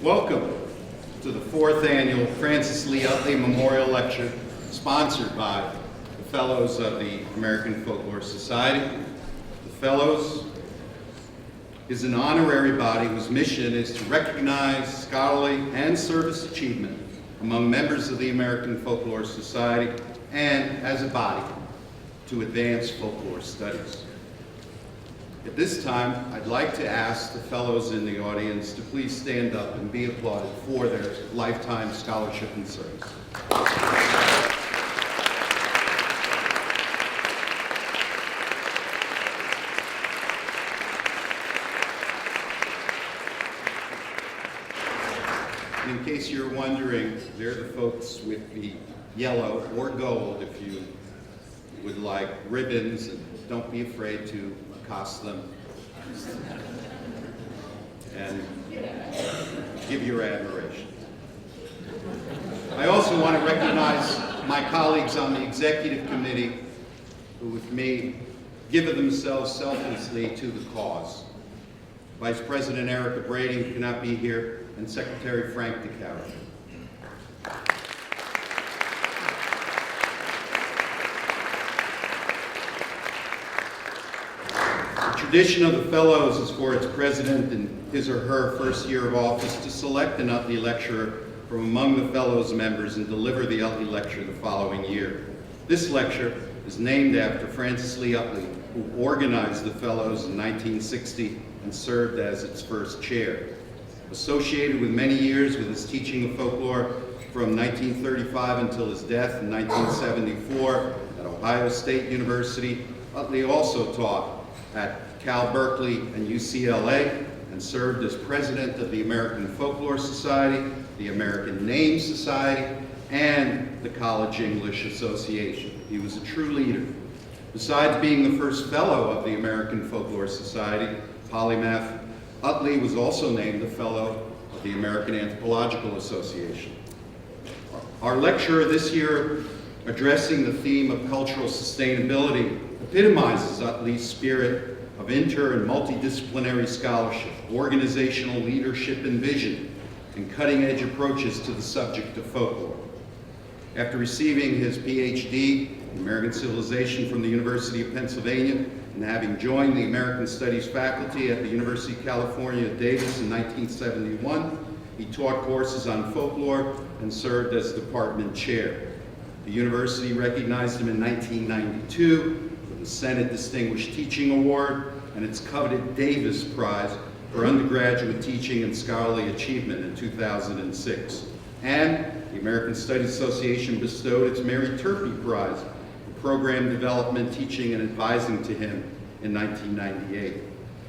Welcome to the 4th annual Francis Lee Utley Memorial Lecture, sponsored by the Fellows of the American Folklore Society. The Fellows is an honorary body whose mission is to recognize scholarly and service achievement among members of the American Folklore Society and, as a body, to advance folklore studies. At this time, I'd like to ask the fellows in the audience to please stand up and be applauded for their lifetime scholarship and service. And in case you're wondering, they're the folks with the yellow or gold, if you would like, ribbons, and don't be afraid to accost them and give your admiration. I also want to recognize my colleagues on the executive committee who, with me, give of themselves selflessly to the cause. Vice President Erica Brady, who cannot be here, and Secretary Frank DeCaro. The tradition of the Fellows is for its president in his or her first year of office to select an Utley lecturer from among the Fellows members and deliver the Utley lecture the following year. This lecture is named after Francis Lee Utley, who organized the Fellows in 1960 and served as its first chair. Associated with many years with his teaching of folklore from 1935 until his death in 1974 at Ohio State University, Utley also taught at Cal Berkeley and UCLA and served as president of the American Folklore Society, the American Name Society, and the College English Association. He was a true leader. Besides being the first fellow of the American Folklore Society, polymath, Utley was also named a fellow of the American Anthropological Association. Our lecturer this year, addressing the theme of cultural sustainability, epitomizes Utley's spirit of inter and multidisciplinary scholarship, organizational leadership and vision, and cutting-edge approaches to the subject of folklore. After receiving his PhD in American Civilization from the University of Pennsylvania, and having joined the American Studies faculty at the University of California at Davis in 1971, he taught courses on folklore and served as department chair. The university recognized him in 1992 with the Senate Distinguished Teaching Award and its coveted Davis Prize for undergraduate teaching and scholarly achievement in 2006. And the American Studies Association bestowed its Mary Turpie Prize for program development, teaching, and advising to him in 1998.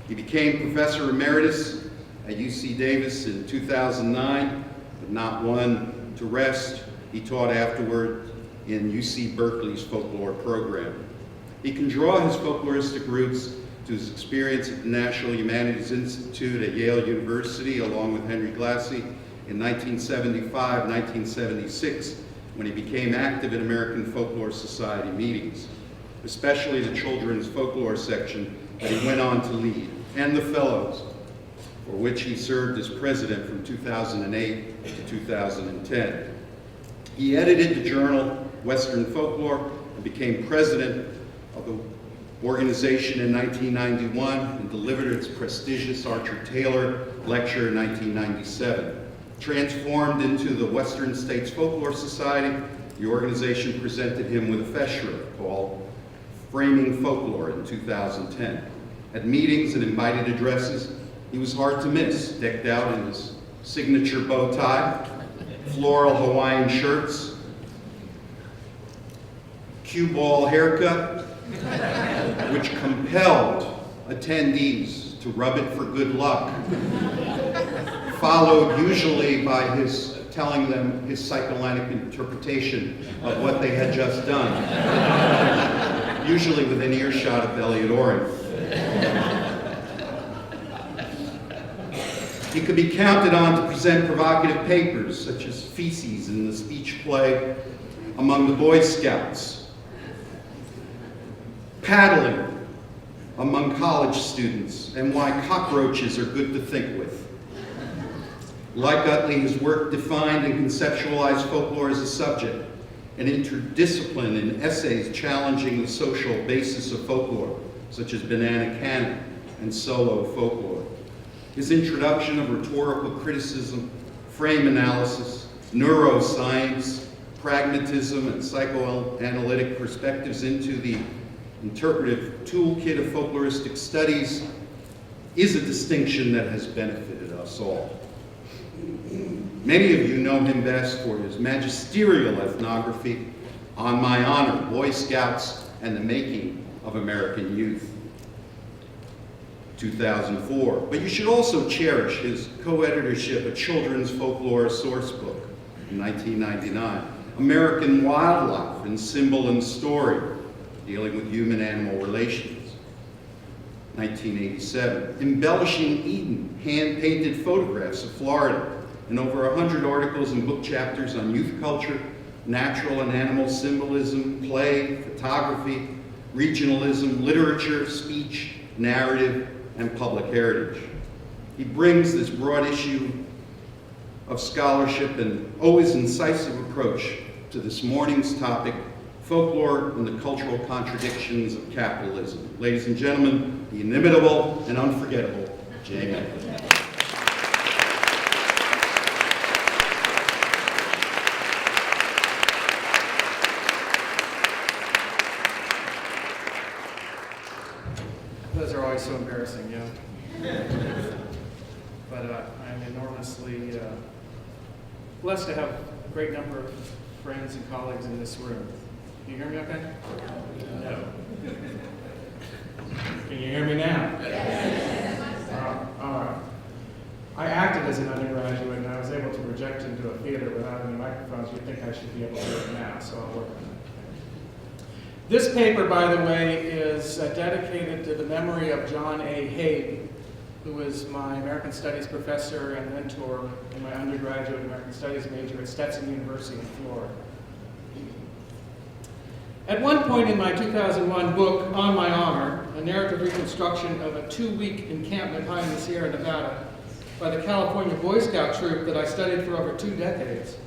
He became Professor Emeritus at UC Davis in 2009, but not one to rest. He taught afterward in UC Berkeley's folklore program. He can draw his folkloristic roots to his experience at the National Humanities Institute at Yale University, along with Henry Glassey, in 1975-1976, when he became active in American Folklore Society meetings, especially the children's folklore section that he went on to lead, and the Fellows, for which he served as president from 2008 to 2010. He edited the journal Western Folklore and became president of the organization in 1991 and delivered its prestigious Archer Taylor lecture in 1997. Transformed into the Western States Folklore Society, the organization presented him with a feshra called Framing Folklore in 2010. At meetings and invited addresses, he was hard to miss, decked out in his signature bow tie, floral Hawaiian shirts, cue ball haircut, which compelled attendees to rub it for good luck, followed usually by his telling them his psychoanalytic interpretation of what they had just done, usually within earshot of Elliot Oren. He could be counted on to present provocative papers, such as Feces in the speech play Among the Boy Scouts, Paddling among college students, and Why Cockroaches Are Good to Think With. Like Utley, his work defined and conceptualized folklore as a subject, an interdiscipline in essays challenging the social basis of folklore, such as banana canon and solo folklore. His introduction of rhetorical criticism, frame analysis, neuroscience, pragmatism, and psychoanalytic perspectives into the interpretive toolkit of folkloristic studies is a distinction that has benefited us all. Many of you know him best for his magisterial ethnography, On My Honor, Boy Scouts and the Making of American Youth, 2004. But you should also cherish his co-editorship of Children's Folklore Sourcebook in 1999, American Wildlife in Symbol and Story, dealing with human-animal relations, 1987, Embellishing Eden, hand-painted photographs of Florida, and over 100 articles and book chapters on youth culture, natural and animal symbolism, play, photography, regionalism, literature, speech, narrative, and public heritage. He brings this broad issue of scholarship and always incisive approach to this morning's topic, folklore and the cultural contradictions of capitalism. Ladies and gentlemen, the inimitable and unforgettable Jay Mechling. Those are always so embarrassing, but I'm enormously blessed to have a great number of friends and colleagues in this room. Can you hear me okay? No. Can you hear me now? Yes. All right. I acted as an undergraduate and I was able to project into a theater without any microphones. You'd think I should be able to do it now, so I'll work on it. This paper, by the way, is dedicated to the memory of John A. Haig, who was my American Studies professor and mentor in my undergraduate American Studies major at Stetson University in Florida. At one point in my 2001 book, On My Honor, a narrative reconstruction of a 2-week encampment high in the Sierra Nevada by the California Boy Scout troop that I studied for over 2 decades,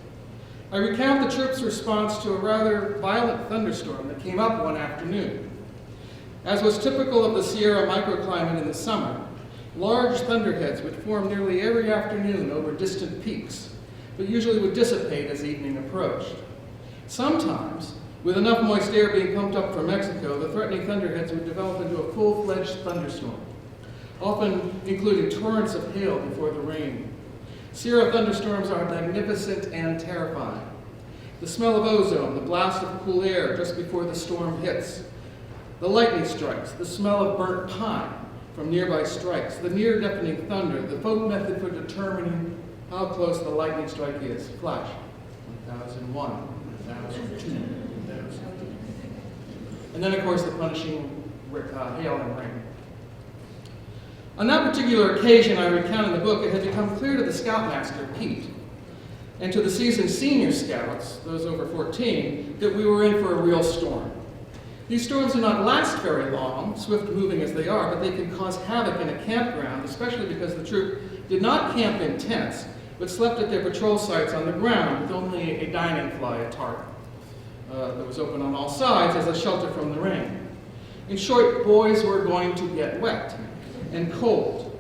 I recount the troop's response to a rather violent thunderstorm that came up one afternoon. As was typical of the Sierra microclimate in the summer, large thunderheads would form nearly every afternoon over distant peaks, but usually would dissipate as evening approached. Sometimes, with enough moist air being pumped up from Mexico, the threatening thunderheads would develop into a full-fledged thunderstorm, often including torrents of hail before the rain. Sierra thunderstorms are magnificent and terrifying. The smell of ozone, the blast of cool air just before the storm hits, the lightning strikes, the smell of burnt pine from nearby strikes, the near-deafening thunder, the folk method for determining how close the lightning strike is. Flash, 1001, 1002, 1003. And then, of course, the punishing hail and rain. On that particular occasion I recount in the book, it had become clear to the scoutmaster, Pete, and to the seasoned senior scouts, those over 14, that we were in for a real storm. These storms do not last very long, swift-moving as they are, but they can cause havoc in a campground, especially because the troop did not camp in tents, but slept at their patrol sites on the ground with only a dining fly, a tarp, that was open on all sides as a shelter from the rain. In short, boys were going to get wet and cold.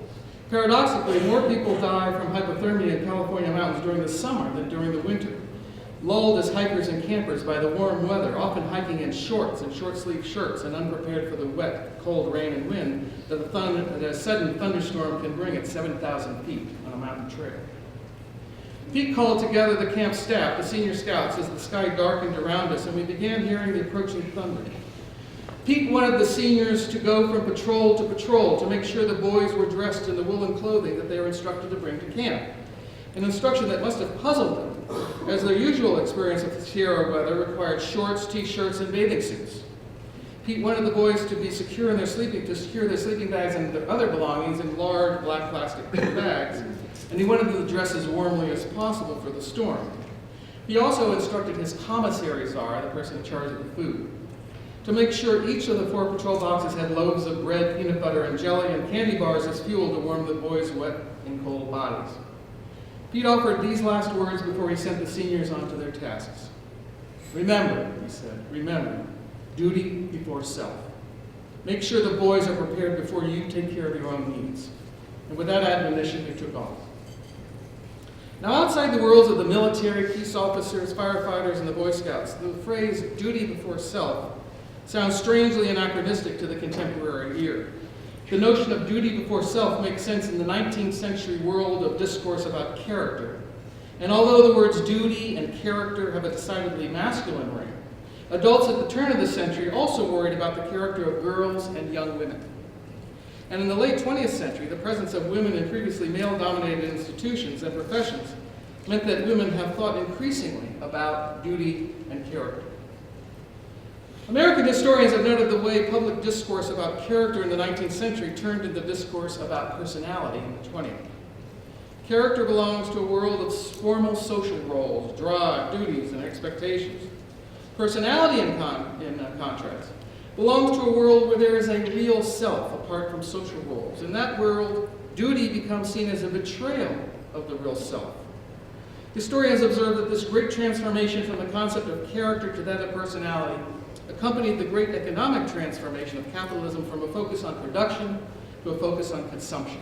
Paradoxically, more people die from hypothermia in California mountains during the summer than during the winter. Lulled as hikers and campers by the warm weather, often hiking in shorts and short-sleeved shirts and unprepared for the wet, cold rain and wind that a sudden thunderstorm can bring at 7,000 feet on a mountain trail. Pete called together the camp staff, the senior scouts, as the sky darkened around us and we began hearing the approaching thunder. Pete wanted the seniors to go from patrol to make sure the boys were dressed in the woolen clothing that they were instructed to bring to camp. An instruction that must have puzzled them, as their usual experience of the Sierra weather required shorts, t-shirts, and bathing suits. Pete wanted the boys to be secure in secure their sleeping bags and their other belongings in large black plastic bags, and he wanted them to dress as warmly as possible for the storm. He also instructed his commissary czar, the person in charge of the food, to make sure each of the 4 patrol boxes had loaves of bread, peanut butter, and jelly, and candy bars as fuel to warm the boys' wet and cold bodies. Pete offered these last words before he sent the seniors on to their tasks. Remember, he said, remember, duty before self. Make sure the boys are prepared before you take care of your own needs. And with that admonition, they took off. Now, outside the worlds of the military, peace officers, firefighters, and the Boy Scouts, the phrase duty before self sounds strangely anachronistic to the contemporary ear. The notion of duty before self makes sense in the 19th century world of discourse about character. And although the words duty and character have a decidedly masculine ring, adults at the turn of the century also worried about the character of girls and young women. And in the late 20th century, the presence of women in previously male-dominated institutions and professions meant that women have thought increasingly about duty and character. American historians have noted the way public discourse about character in the 19th century turned into discourse about personality in the 20th. Character belongs to a world of formal social roles, drive, duties, and expectations. Personality, in contrast, belongs to a world where there is a real self apart from social roles. In that world, duty becomes seen as a betrayal of the real self. Historians observe that this great transformation from the concept of character to that of personality accompanied the great economic transformation of capitalism from a focus on production to a focus on consumption.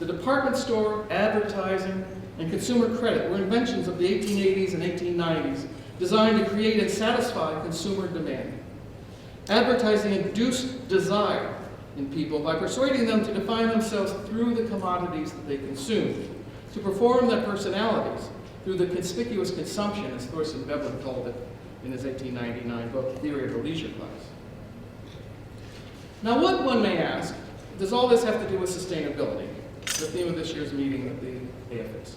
The department store, advertising, and consumer credit were inventions of the 1880s and 1890s designed to create and satisfy consumer demand. Advertising induced desire in people by persuading them to define themselves through the commodities that they consumed, to perform their personalities through the conspicuous consumption, as Thorstein Veblen called it in his 1899 book, Theory of the Leisure Class. Now, what, one may ask, does all this have to do with sustainability, the theme of this year's meeting at the AFS?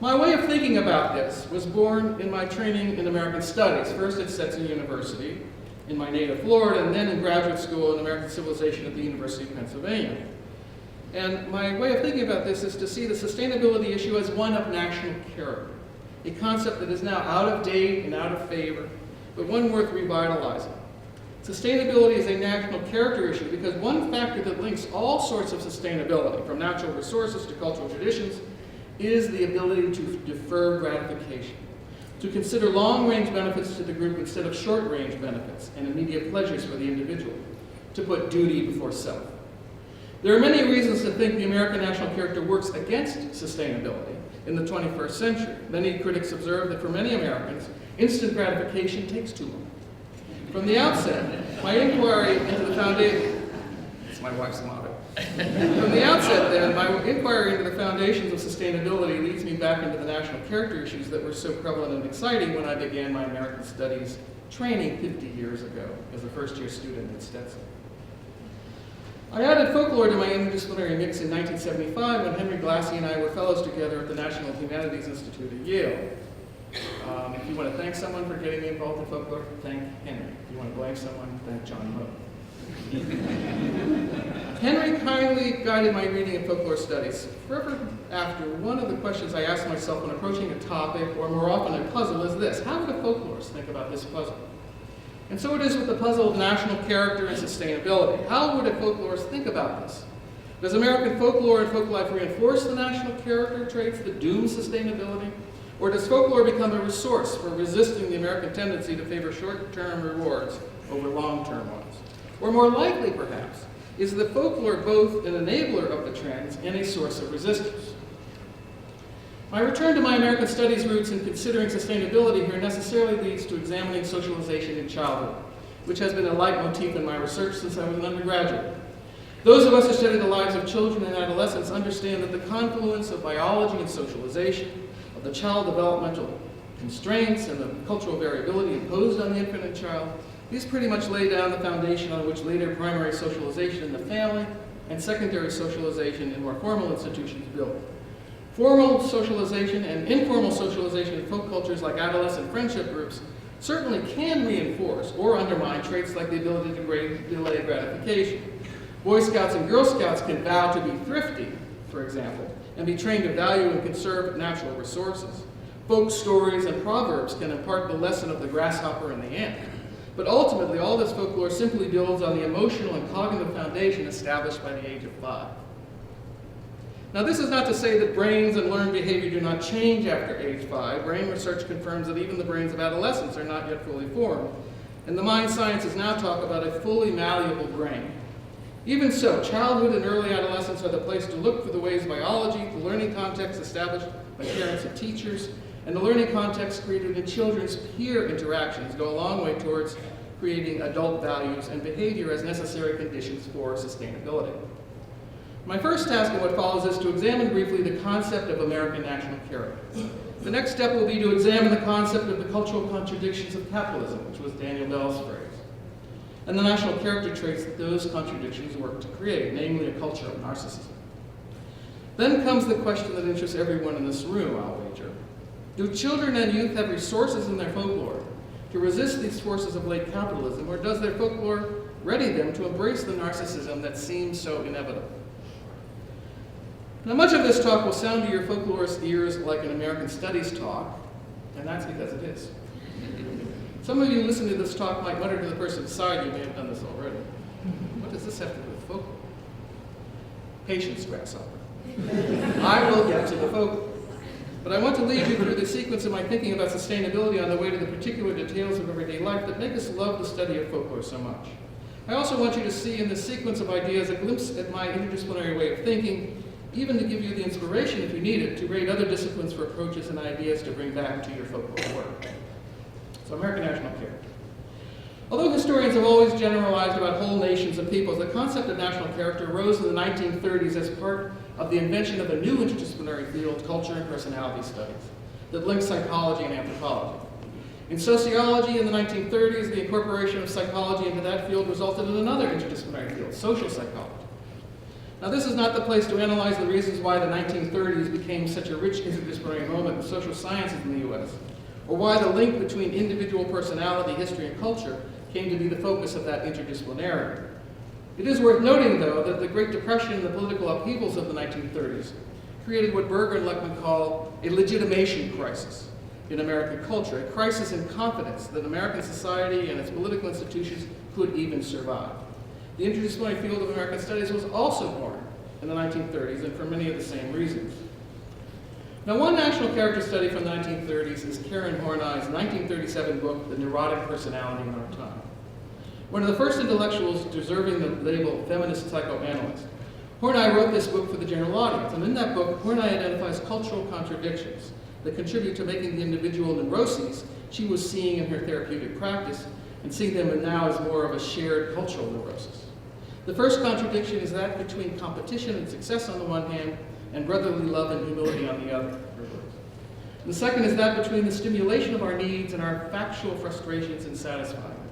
My way of thinking about this was born in my training in American Studies, first at Stetson University in my native Florida, and then in graduate school in American Civilization at the University of Pennsylvania. And my way of thinking about this is to see the sustainability issue as one of national character, a concept that is now out of date and out of favor, but one worth revitalizing. Sustainability is a national character issue because one factor that links all sorts of sustainability, from natural resources to cultural traditions, is the ability to defer gratification, to consider long-range benefits to the group instead of short-range benefits and immediate pleasures for the individual, to put duty before self. There are many reasons to think the American national character works against sustainability in the 21st century. Many critics observe that for many Americans, instant gratification takes too long. From the outset, my inquiry into the foundation, it's my wife's motto. From the outset then, my inquiry into the foundations of sustainability leads me back into the national character issues that were so prevalent and exciting when I began my American Studies training 50 years ago as a first-year student at Stetson. I added folklore to my interdisciplinary mix in 1975 when Henry Glassy and I were fellows together at the National Humanities Institute at Yale. If you want to thank someone for getting me involved in folklore, thank Henry. If you want to blame someone, thank John Moe. Henry kindly guided my reading of folklore studies. Forever after, one of the questions I ask myself when approaching a topic, or more often a puzzle, is this: how would a folklorist think about this puzzle? And so it is with the puzzle of national character and sustainability. How would a folklorist think about this? Does American folklore and folk life reinforce the national character traits that doom sustainability? Or does folklore become a resource for resisting the American tendency to favor short-term rewards over long-term ones? Or more likely, perhaps, is the folklore both an enabler of the trends and a source of resistance? My return to my American Studies roots in considering sustainability here necessarily leads to examining socialization in childhood, which has been a leitmotif in my research since I was an undergraduate. Those of us who study the lives of children and adolescents understand that the confluence of biology and socialization, of the child developmental constraints and the cultural variability imposed on the infant and child, these pretty much lay down the foundation on which later primary socialization in the family and secondary socialization in more formal institutions build. Formal socialization and informal socialization in folk cultures like adolescent friendship groups certainly can reinforce or undermine traits like the ability to delay gratification. Boy Scouts and Girl Scouts can vow to be thrifty, for example, and be trained to value and conserve natural resources. Folk stories and proverbs can impart the lesson of the grasshopper and the ant. But ultimately, all this folklore simply builds on the emotional and cognitive foundation established by the age of 5. Now, this is not to say that brains and learned behavior do not change after age 5. Brain research confirms that even the brains of adolescents are not yet fully formed, and the mind sciences now talk about a fully malleable brain. Even so, childhood and early adolescence are the place to look for the ways biology, the learning context established by parents and teachers, and the learning context created in children's peer interactions go a long way towards creating adult values and behavior as necessary conditions for sustainability. My first task in what follows is to examine briefly the concept of American national character. The next step will be to examine the concept of the cultural contradictions of capitalism, which was Daniel Bell's phrase, and the national character traits that those contradictions work to create, namely a culture of narcissism. Then comes the question that interests everyone in this room, I'll wager. Do children and youth have resources in their folklore to resist these forces of late capitalism, or does their folklore ready them to embrace the narcissism that seems so inevitable? Now, much of this talk will sound to your folklorist ears like an American studies talk, and that's because it is. Some of you listening to this talk might mutter to the person beside you, may have done this already. What does this have to do with folklore? Patience, grasshopper. I will get to the folklore. But I want to lead you through the sequence of my thinking about sustainability on the way to the particular details of everyday life that make us love the study of folklore so much. I also want you to see in this sequence of ideas a glimpse at my interdisciplinary way of thinking, even to give you the inspiration, if you need it, to rate other disciplines for approaches and ideas to bring back to your folklore work. So, American national character. Although historians have always generalized about whole nations and peoples, the concept of national character arose in the 1930s as part of the invention of a new interdisciplinary field, culture and personality studies, that links psychology and anthropology. In sociology in the 1930s, the incorporation of psychology into that field resulted in another interdisciplinary field, social psychology. Now, this is not the place to analyze the reasons why the 1930s became such a rich interdisciplinary moment in social sciences in the U.S., or why the link between individual personality, history, and culture came to be the focus of that interdisciplinarity. It is worth noting, though, that the Great Depression and the political upheavals of the 1930s created what Berger and Lechman call a legitimation crisis in American culture, a crisis in confidence that American society and its political institutions could even survive. The interdisciplinary field of American studies was also born in the 1930s, and for many of the same reasons. Now, one national character study from the 1930s is Karen Horney's 1937 book, The Neurotic Personality in Our Time. One of the first intellectuals deserving the label feminist psychoanalyst, Horney wrote this book for the general audience, and in that book, Horney identifies cultural contradictions that contribute to making the individual neuroses she was seeing in her therapeutic practice and seeing them now as more of a shared cultural neurosis. The first contradiction is that between competition and success on the one hand, and brotherly love and humility on the other. And the second is that between the stimulation of our needs and our factual frustrations in satisfying them.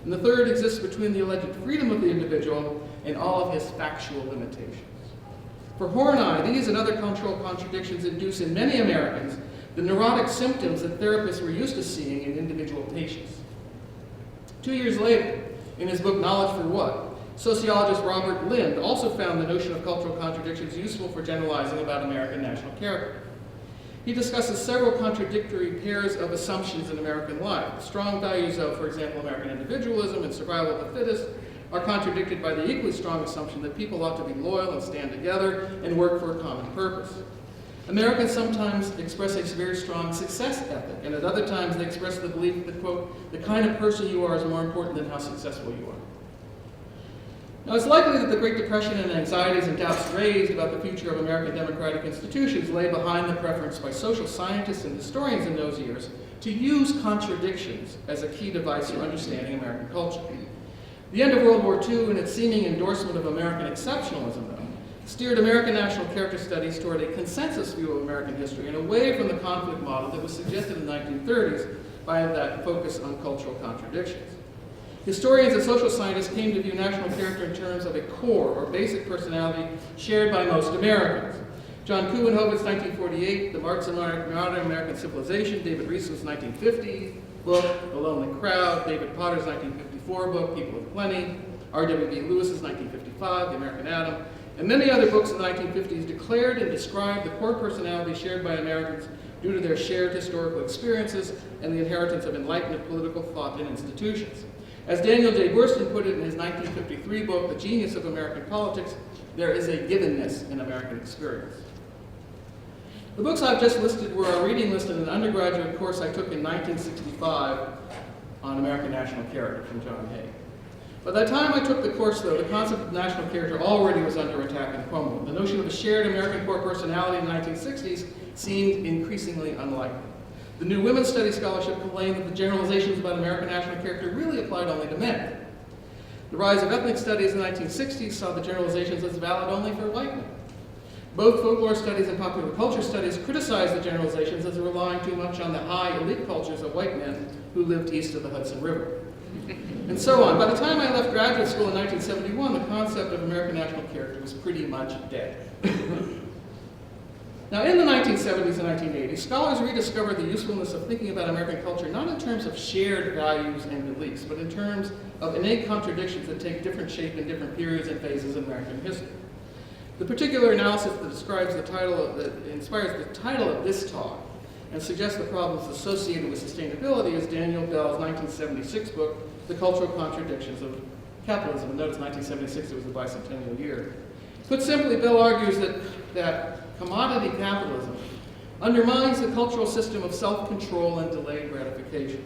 And the third exists between the alleged freedom of the individual and all of his factual limitations. For Horney, these and other cultural contradictions induce in many Americans the neurotic symptoms that therapists were used to seeing in individual patients. 2 years later, in his book Knowledge for What?, sociologist Robert Lind also found the notion of cultural contradictions useful for generalizing about American national character. He discusses several contradictory pairs of assumptions in American life. The strong values of, for example, American individualism and survival of the fittest are contradicted by the equally strong assumption that people ought to be loyal and stand together and work for a common purpose. Americans sometimes express a very strong success ethic, and at other times they express the belief that, quote, the kind of person you are is more important than how successful you are. Now, it's likely that the Great Depression and anxieties and doubts raised about the future of American democratic institutions lay behind the preference by social scientists and historians in those years to use contradictions as a key device for understanding American culture. The end of World War II and its seeming endorsement of American exceptionalism, though, steered American national character studies toward a consensus view of American history and away from the conflict model that was suggested in the 1930s by that focus on cultural contradictions. Historians and social scientists came to view national character in terms of a core or basic personality shared by most Americans. John Kuenhoven's 1948, The Marks of Modern American Civilization, David Rieslin's 1950 book, The Lonely Crowd, David Potter's 1954 book, People of Plenty, R.W.B. Lewis's 1955, The American Adam, and many other books in the 1950s declared and described the core personality shared by Americans due to their shared historical experiences and the inheritance of Enlightenment political thought and institutions. As Daniel J. Boorstin put it in his 1953 book, The Genius of American Politics, There is a givenness in American experience. The books I've just listed were a reading list in an undergraduate course I took in 1965 on American national character from John Hay. By the time I took the course, though, the concept of national character already was under attack in Cuomo. The notion of a shared American core personality in the 1960s seemed increasingly unlikely. The new women's studies scholarship complained that the generalizations about American national character really applied only to men. The rise of ethnic studies in the 1960s saw the generalizations as valid only for white men. Both folklore studies and popular culture studies criticized the generalizations as relying too much on the high elite cultures of white men who lived east of the Hudson River. And so on. By the time I left graduate school in 1971, the concept of American national character was pretty much dead. Now, in the 1970s and 1980s, scholars rediscovered the usefulness of thinking about American culture not in terms of shared values and beliefs, but in terms of innate contradictions that take different shape in different periods and phases of American history. The particular analysis that describes that inspires the title of this talk and suggests the problems associated with sustainability is Daniel Bell's 1976 book, The Cultural Contradictions of Capitalism. And notice 1976, it was the bicentennial year. Put simply, Bell argues that commodity capitalism undermines the cultural system of self-control and delayed gratification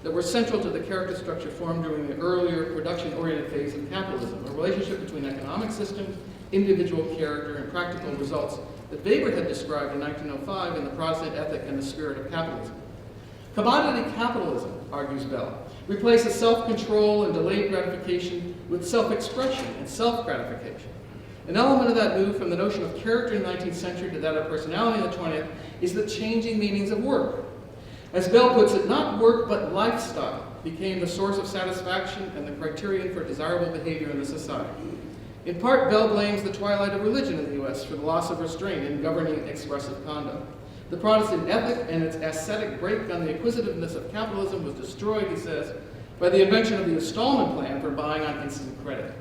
that were central to the character structure formed during the earlier production-oriented phase of capitalism, a relationship between economic systems, individual character, and practical results that Weber had described in 1905 in The Protestant Ethic and the Spirit of Capitalism. Commodity capitalism, argues Bell, replaces self-control and delayed gratification with self-expression and self-gratification. An element of that move from the notion of character in the 19th century to that of personality in the 20th is the changing meanings of work. As Bell puts it, not work but lifestyle became the source of satisfaction and the criterion for desirable behavior in the society. In part, Bell blames the twilight of religion in the U.S. for the loss of restraint in governing expressive conduct. The Protestant ethic and its ascetic break on the acquisitiveness of capitalism was destroyed, he says, by the invention of the installment plan for buying on instant credit.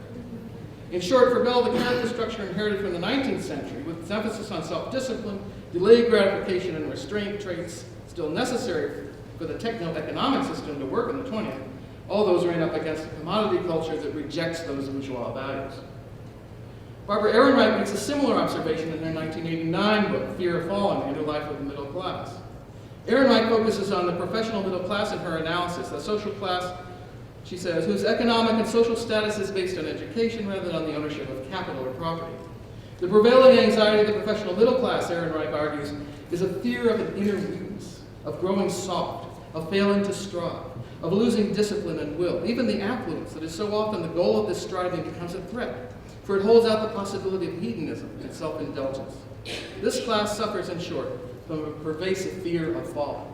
In short, for Bell, the character structure inherited from the 19th century, with its emphasis on self-discipline, delayed gratification, and restraint traits still necessary for the techno-economic system to work in the 20th, all those ran up against a commodity culture that rejects those bourgeois values. Barbara Ehrenreich makes a similar observation in her 1989 book, Fear of Falling, The Inner Life of the Middle Class. Ehrenreich focuses on the professional middle class in her analysis, a social class, she says, whose economic and social status is based on education rather than on the ownership of capital or property. The prevailing anxiety of the professional middle class, Ehrenreich argues, is a fear of an inner weakness, of growing soft, of failing to strive, of losing discipline and will. Even the affluence that is so often the goal of this striving becomes a threat, for it holds out the possibility of hedonism and self-indulgence. This class suffers, in short, from a pervasive fear of falling.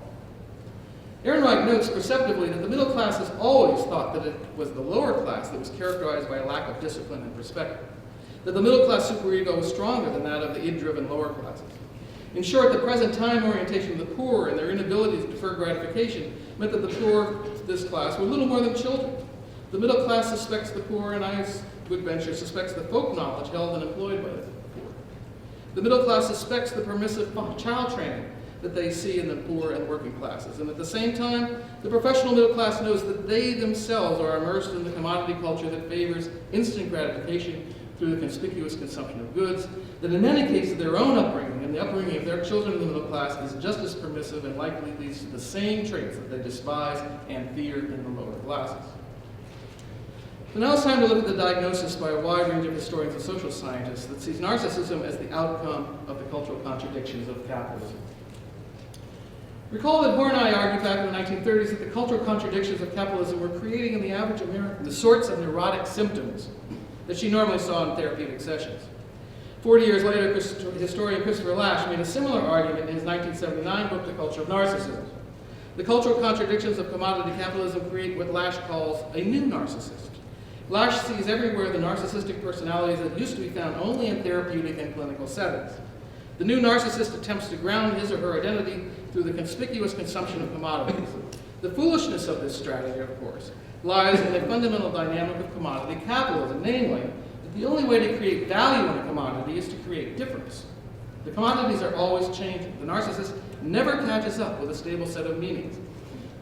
Ehrenreich notes perceptively that the middle class has always thought that it was the lower class that was characterized by a lack of discipline and perspective, that the middle class superego was stronger than that of the id-driven lower classes. In short, the present time orientation of the poor and their inability to defer gratification meant that the poor, this class, were little more than children. The middle class suspects the poor, and I would venture suspects the folk knowledge held and employed by the poor. The middle class suspects the permissive child training that they see in the poor and working classes. And at the same time, the professional middle class knows that they themselves are immersed in the commodity culture that favors instant gratification through the conspicuous consumption of goods, that in many cases their own upbringing and the upbringing of their children in the middle class is just as permissive and likely leads to the same traits that they despise and fear in the lower classes. So now it's time to look at the diagnosis by a wide range of historians and social scientists that sees narcissism as the outcome of the cultural contradictions of capitalism. Recall that Horney argued back in the 1930s that the cultural contradictions of capitalism were creating in the average American the sorts of neurotic symptoms that she normally saw in therapeutic sessions. 40 years later, historian Christopher Lasch made a similar argument in his 1979 book, The Culture of Narcissism. The cultural contradictions of commodity capitalism create what Lasch calls a new narcissist. Lasch sees everywhere the narcissistic personalities that used to be found only in therapeutic and clinical settings. The new narcissist attempts to ground his or her identity through the conspicuous consumption of commodities. The foolishness of this strategy, of course, lies in the fundamental dynamic of commodity capitalism, namely, that the only way to create value in a commodity is to create difference. The commodities are always changing. The narcissist never catches up with a stable set of meanings.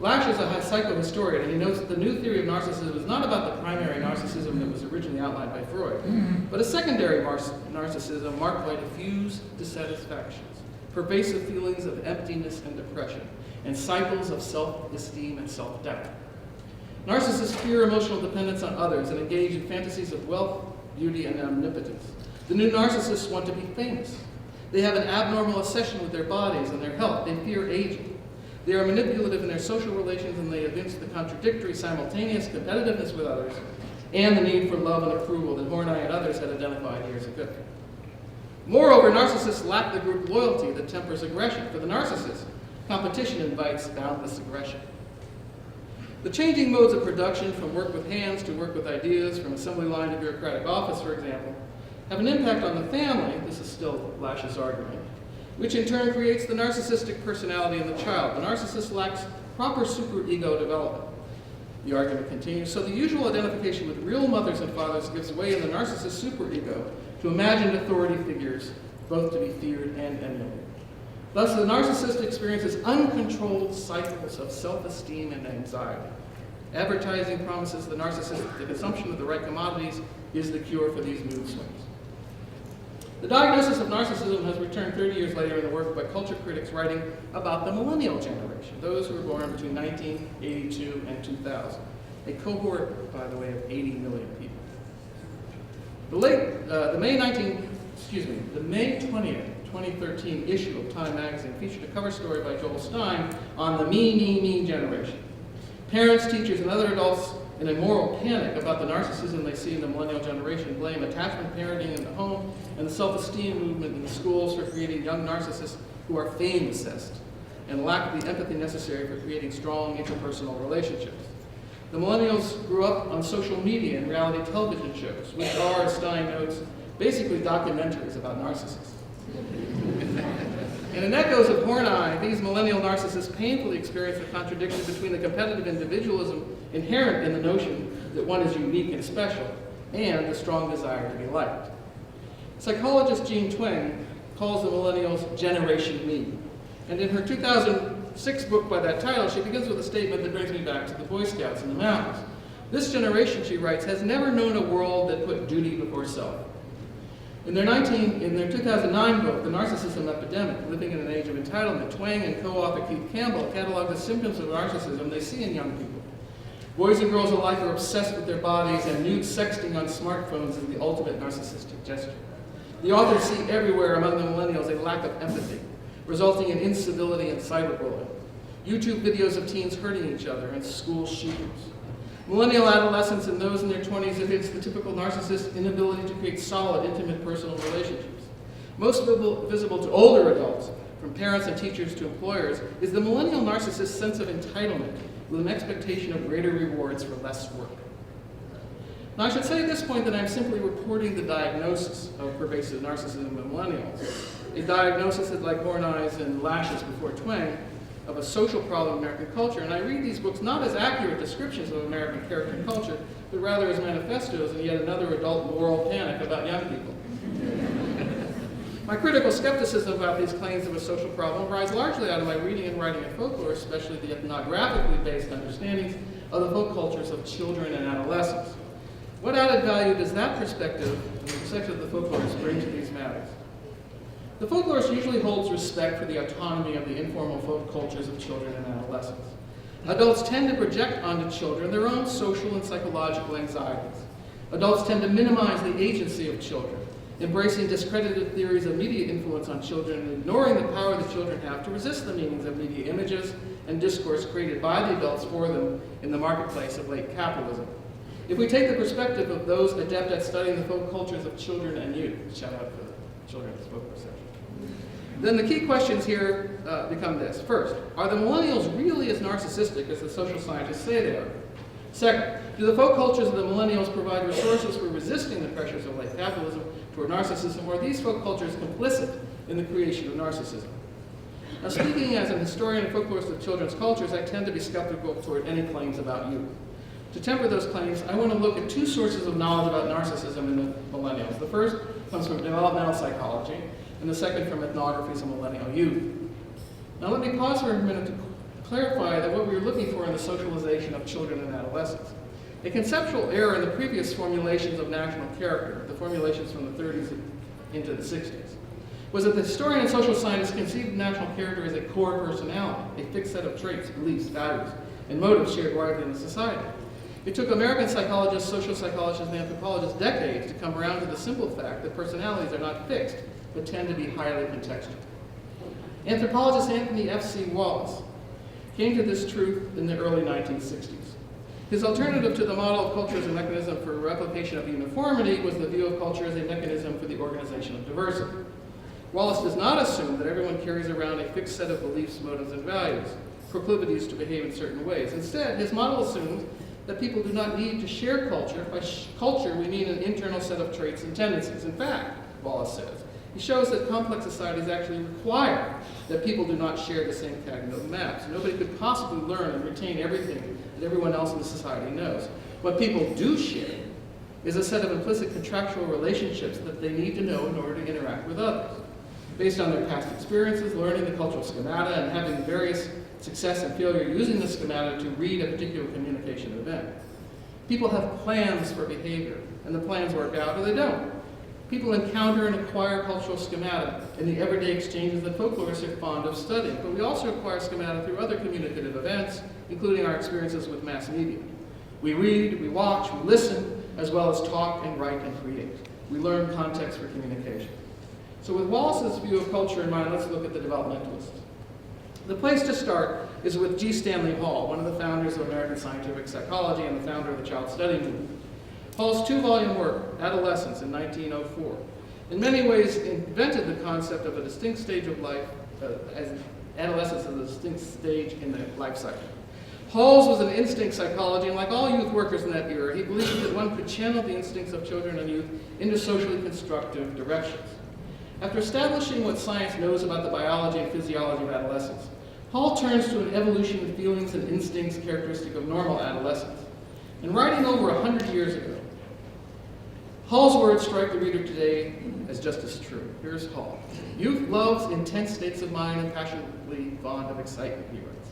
Lasch is a psychohistorian, and he notes that the new theory of narcissism is not about the primary narcissism that was originally outlined by Freud, but a secondary narcissism marked by diffuse dissatisfactions, pervasive feelings of emptiness and depression, and cycles of self-esteem and self-doubt. Narcissists fear emotional dependence on others and engage in fantasies of wealth, beauty, and omnipotence. The new narcissists want to be famous. They have an abnormal obsession with their bodies and their health. They fear aging. They are manipulative in their social relations, and they evince the contradictory, simultaneous competitiveness with others and the need for love and approval that Horney and others had identified years ago. Moreover, narcissists lack the group loyalty that tempers aggression. For the narcissist, competition invites boundless aggression. The changing modes of production, from work with hands to work with ideas, from assembly line to bureaucratic office, for example, have an impact on the family, this is still Lasch's argument, which in turn creates the narcissistic personality in the child. The narcissist lacks proper superego development. The argument continues, so the usual identification with real mothers and fathers gives way in the narcissist superego to imagined authority figures, both to be feared and emulated. Thus, the narcissist experiences uncontrolled cycles of self-esteem and anxiety. Advertising promises the narcissist that the consumption of the right commodities is the cure for these mood swings. The diagnosis of narcissism has returned 30 years later in the work by culture critics writing about the millennial generation, those who were born between 1982 and 2000, a cohort, by the way, of 80 million people. The May 20th, 2013 issue of Time magazine featured a cover story by Joel Stein on the me generation. Parents, teachers, and other adults in a moral panic about the narcissism they see in the millennial generation blame attachment parenting in the home and the self-esteem movement in the schools for creating young narcissists who are fame-obsessed and lack the empathy necessary for creating strong interpersonal relationships. The millennials grew up on social media and reality television shows, which are, as Stein notes, basically documentaries about narcissists. And in echoes of Horney, these millennial narcissists painfully experience the contradiction between the competitive individualism inherent in the notion that one is unique and special, and the strong desire to be liked. Psychologist Jean Twenge calls the millennials Generation Me. And in her 2006 book by that title, she begins with a statement that brings me back to the Boy Scouts in the mountains. This generation, she writes, has never known a world that put duty before self. In their 2009 book, The Narcissism Epidemic, Living in an Age of Entitlement, Twenge and co-author Keith Campbell catalog the symptoms of narcissism they see in young people. Boys and girls alike are obsessed with their bodies, and nude sexting on smartphones is the ultimate narcissistic gesture. The authors see everywhere among the millennials a lack of empathy, resulting in incivility and cyberbullying. YouTube videos of teens hurting each other, and school shootings. Millennial adolescents and those in their 20s evince the typical narcissist's inability to create solid, intimate personal relationships. Most visible to older adults, from parents and teachers to employers, is the millennial narcissist's sense of entitlement with an expectation of greater rewards for less work. Now, I should say at this point that I'm simply reporting the diagnosis of pervasive narcissism in millennials, a diagnosis that, like Horney's and Lasch's before Twenge, of a social problem in American culture, and I read these books not as accurate descriptions of American character and culture, but rather as manifestos and yet another adult moral panic about young people. My critical skepticism about these claims of a social problem arises largely out of my reading and writing of folklore, especially the ethnographically based understandings of the folk cultures of children and adolescents. What added value does that perspective, and the perspective of the folklorists, bring to these matters? The folklorist usually holds respect for the autonomy of the informal folk cultures of children and adolescents. Adults tend to project onto children their own social and psychological anxieties. Adults tend to minimize the agency of children, embracing discredited theories of media influence on children and ignoring the power the children have to resist the meanings of media images and discourse created by the adults for them in the marketplace of late capitalism. If we take the perspective of those adept at studying the folk cultures of children and youth, shout out for the children's folklore section, then the key questions here become this. First, are the millennials really as narcissistic as the social scientists say they are? Second, do the folk cultures of the millennials provide resources for resisting the pressures of late capitalism toward narcissism, or are these folk cultures complicit in the creation of narcissism? Now, speaking as an historian and folklorist of children's cultures, I tend to be skeptical toward any claims about youth. To temper those claims, I want to look at two sources of knowledge about narcissism in the millennials. The first comes from developmental psychology, and the second from ethnographies of millennial youth. Now let me pause for a minute to clarify that what we were looking for in the socialization of children and adolescents. A conceptual error in the previous formulations of national character, the formulations from the 30s into the 60s, was that the historian and social scientist conceived national character as a core personality, a fixed set of traits, beliefs, values, and motives shared widely in the society. It took American psychologists, social psychologists, and anthropologists decades to come around to the simple fact that personalities are not fixed, but tend to be highly contextual. Anthropologist Anthony F.C. Wallace came to this truth in the early 1960s. His alternative to the model of culture as a mechanism for replication of uniformity was the view of culture as a mechanism for the organization of diversity. Wallace does not assume that everyone carries around a fixed set of beliefs, motives, and values, proclivities to behave in certain ways. Instead, his model assumes that people do not need to share culture. By culture, we mean an internal set of traits and tendencies. In fact, Wallace says, he shows that complex societies actually require that people do not share the same cognitive maps. Nobody could possibly learn and retain everything that everyone else in the society knows. What people do share is a set of implicit contractual relationships that they need to know in order to interact with others. Based on their past experiences, learning the cultural schemata, and having various success and failure using the schemata to read a particular communication event. People have plans for behavior, and the plans work out or they don't. People encounter and acquire cultural schemata in the everyday exchanges that folklorists are fond of studying, but we also acquire schemata through other communicative events, including our experiences with mass media. We read, we watch, we listen, as well as talk and write and create. We learn context for communication. So with Wallace's view of culture in mind, let's look at the developmentalists. The place to start is with G. Stanley Hall, one of the founders of American scientific psychology and the founder of the child study movement. Hall's two-volume work, Adolescence, in 1904, in many ways invented the concept of a distinct stage of life, as adolescence as a distinct stage in the life cycle. Hall's was an instinct psychology, and like all youth workers in that era, he believed that one could channel the instincts of children and youth into socially constructive directions. After establishing what science knows about the biology and physiology of adolescence, Hall turns to an evolution of feelings and instincts characteristic of normal adolescence. In writing over 100 years ago, Hall's words strike the reader today as just as true. Here's Hall. Youth loves intense states of mind and passionately fond of excitement, he writes.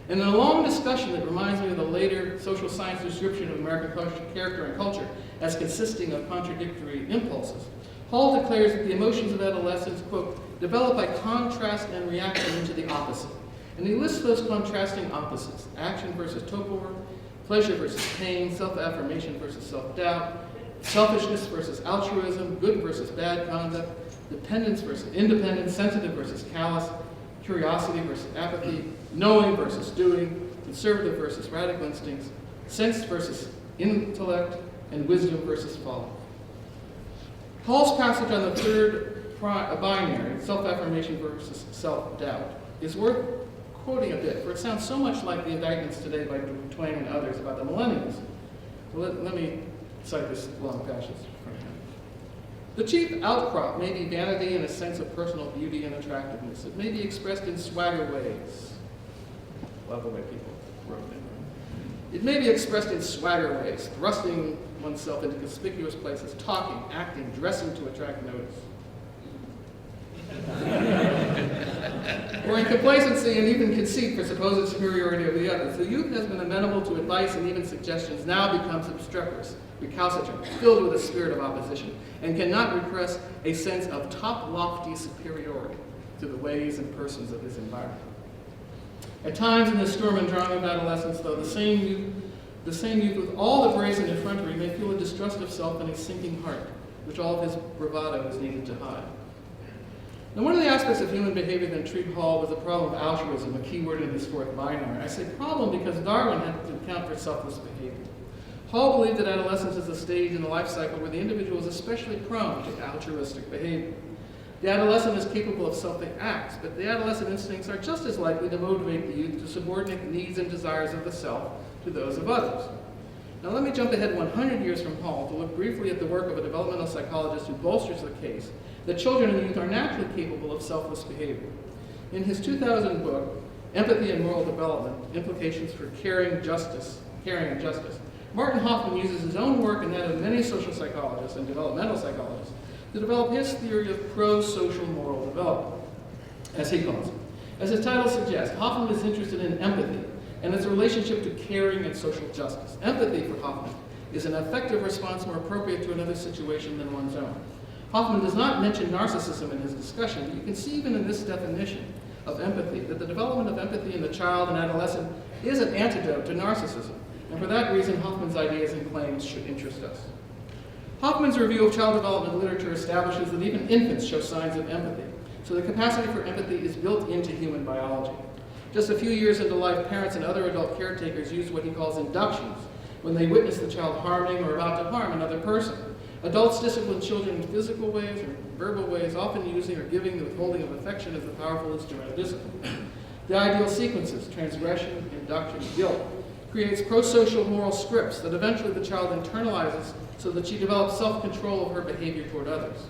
And in a long discussion that reminds me of the later social science description of American character and culture as consisting of contradictory impulses, Hall declares that the emotions of adolescence, quote, develop by contrast and reaction into the opposite. And he lists those contrasting opposites, action versus torpor, pleasure versus pain, self-affirmation versus self-doubt, selfishness versus altruism, good versus bad conduct, dependence versus independence, sensitive versus callous, curiosity versus apathy, knowing versus doing, conservative versus radical instincts, sense versus intellect, and wisdom versus folly. Hall's passage on the third binary, self-affirmation versus self-doubt, is worth quoting a bit, for it sounds so much like the indictments today by Twain and others about the millennials. So let me cite this long passage from him. The chief outcrop may be vanity and a sense of personal beauty and attractiveness. It may be expressed in swagger ways. Love the way people wrote it. It may be expressed in swagger ways, thrusting oneself into conspicuous places, talking, acting, dressing to attract notice. Or in complacency and even conceit for supposed superiority of the others. The youth has been amenable to advice and even suggestions, now becomes obstreperous, recalcitrant, filled with a spirit of opposition, and cannot repress a sense of top lofty superiority to the ways and persons of his environment. At times in the storm and drama of adolescence, though, the same youth with all the brazen effrontery may feel a distrust of self and a sinking heart, which all of his bravado is needed to hide. Now, one of the aspects of human behavior that intrigued Hall was the problem of altruism, a key word in his fourth binary. I say problem because Darwin had to account for selfless behavior. Hall believed that adolescence is a stage in the life cycle where the individual is especially prone to altruistic behavior. The adolescent is capable of selfish acts, but the adolescent instincts are just as likely to motivate the youth to subordinate the needs and desires of the self to those of others. Now let me jump ahead 100 years from Hall to look briefly at the work of a developmental psychologist who bolsters the case that children and youth are naturally capable of selfless behavior. In his 2000 book, Empathy and Moral Development, Implications for Caring and Justice, Martin Hoffman uses his own work and that of many social psychologists and developmental psychologists to develop his theory of pro-social moral development, as he calls it. As its title suggests, Hoffman is interested in empathy and its relationship to caring and social justice. Empathy, for Hoffman, is an effective response more appropriate to another situation than one's own. Hoffman does not mention narcissism in his discussion, but you can see even in this definition of empathy that the development of empathy in the child and adolescent is an antidote to narcissism, and for that reason, Hoffman's ideas and claims should interest us. Hoffman's review of child development literature establishes that even infants show signs of empathy, so the capacity for empathy is built into human biology. Just a few years into life, parents and other adult caretakers use what he calls inductions when they witness the child harming or about to harm another person. Adults discipline children in physical ways or verbal ways, often using or giving the withholding of affection as the powerful instrument of discipline. The ideal sequences, transgression, induction, guilt, creates pro-social moral scripts that eventually the child internalizes so that she develops self-control of her behavior toward others.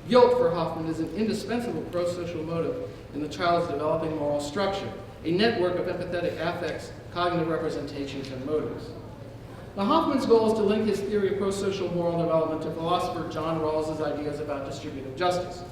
Guilt, for Hoffman, is an indispensable pro-social motive in the child's developing moral structure, a network of empathetic affects, cognitive representations, and motives. Now, Hoffman's goal is to link his theory of pro-social moral development to philosopher John Rawls's ideas about distributive justice.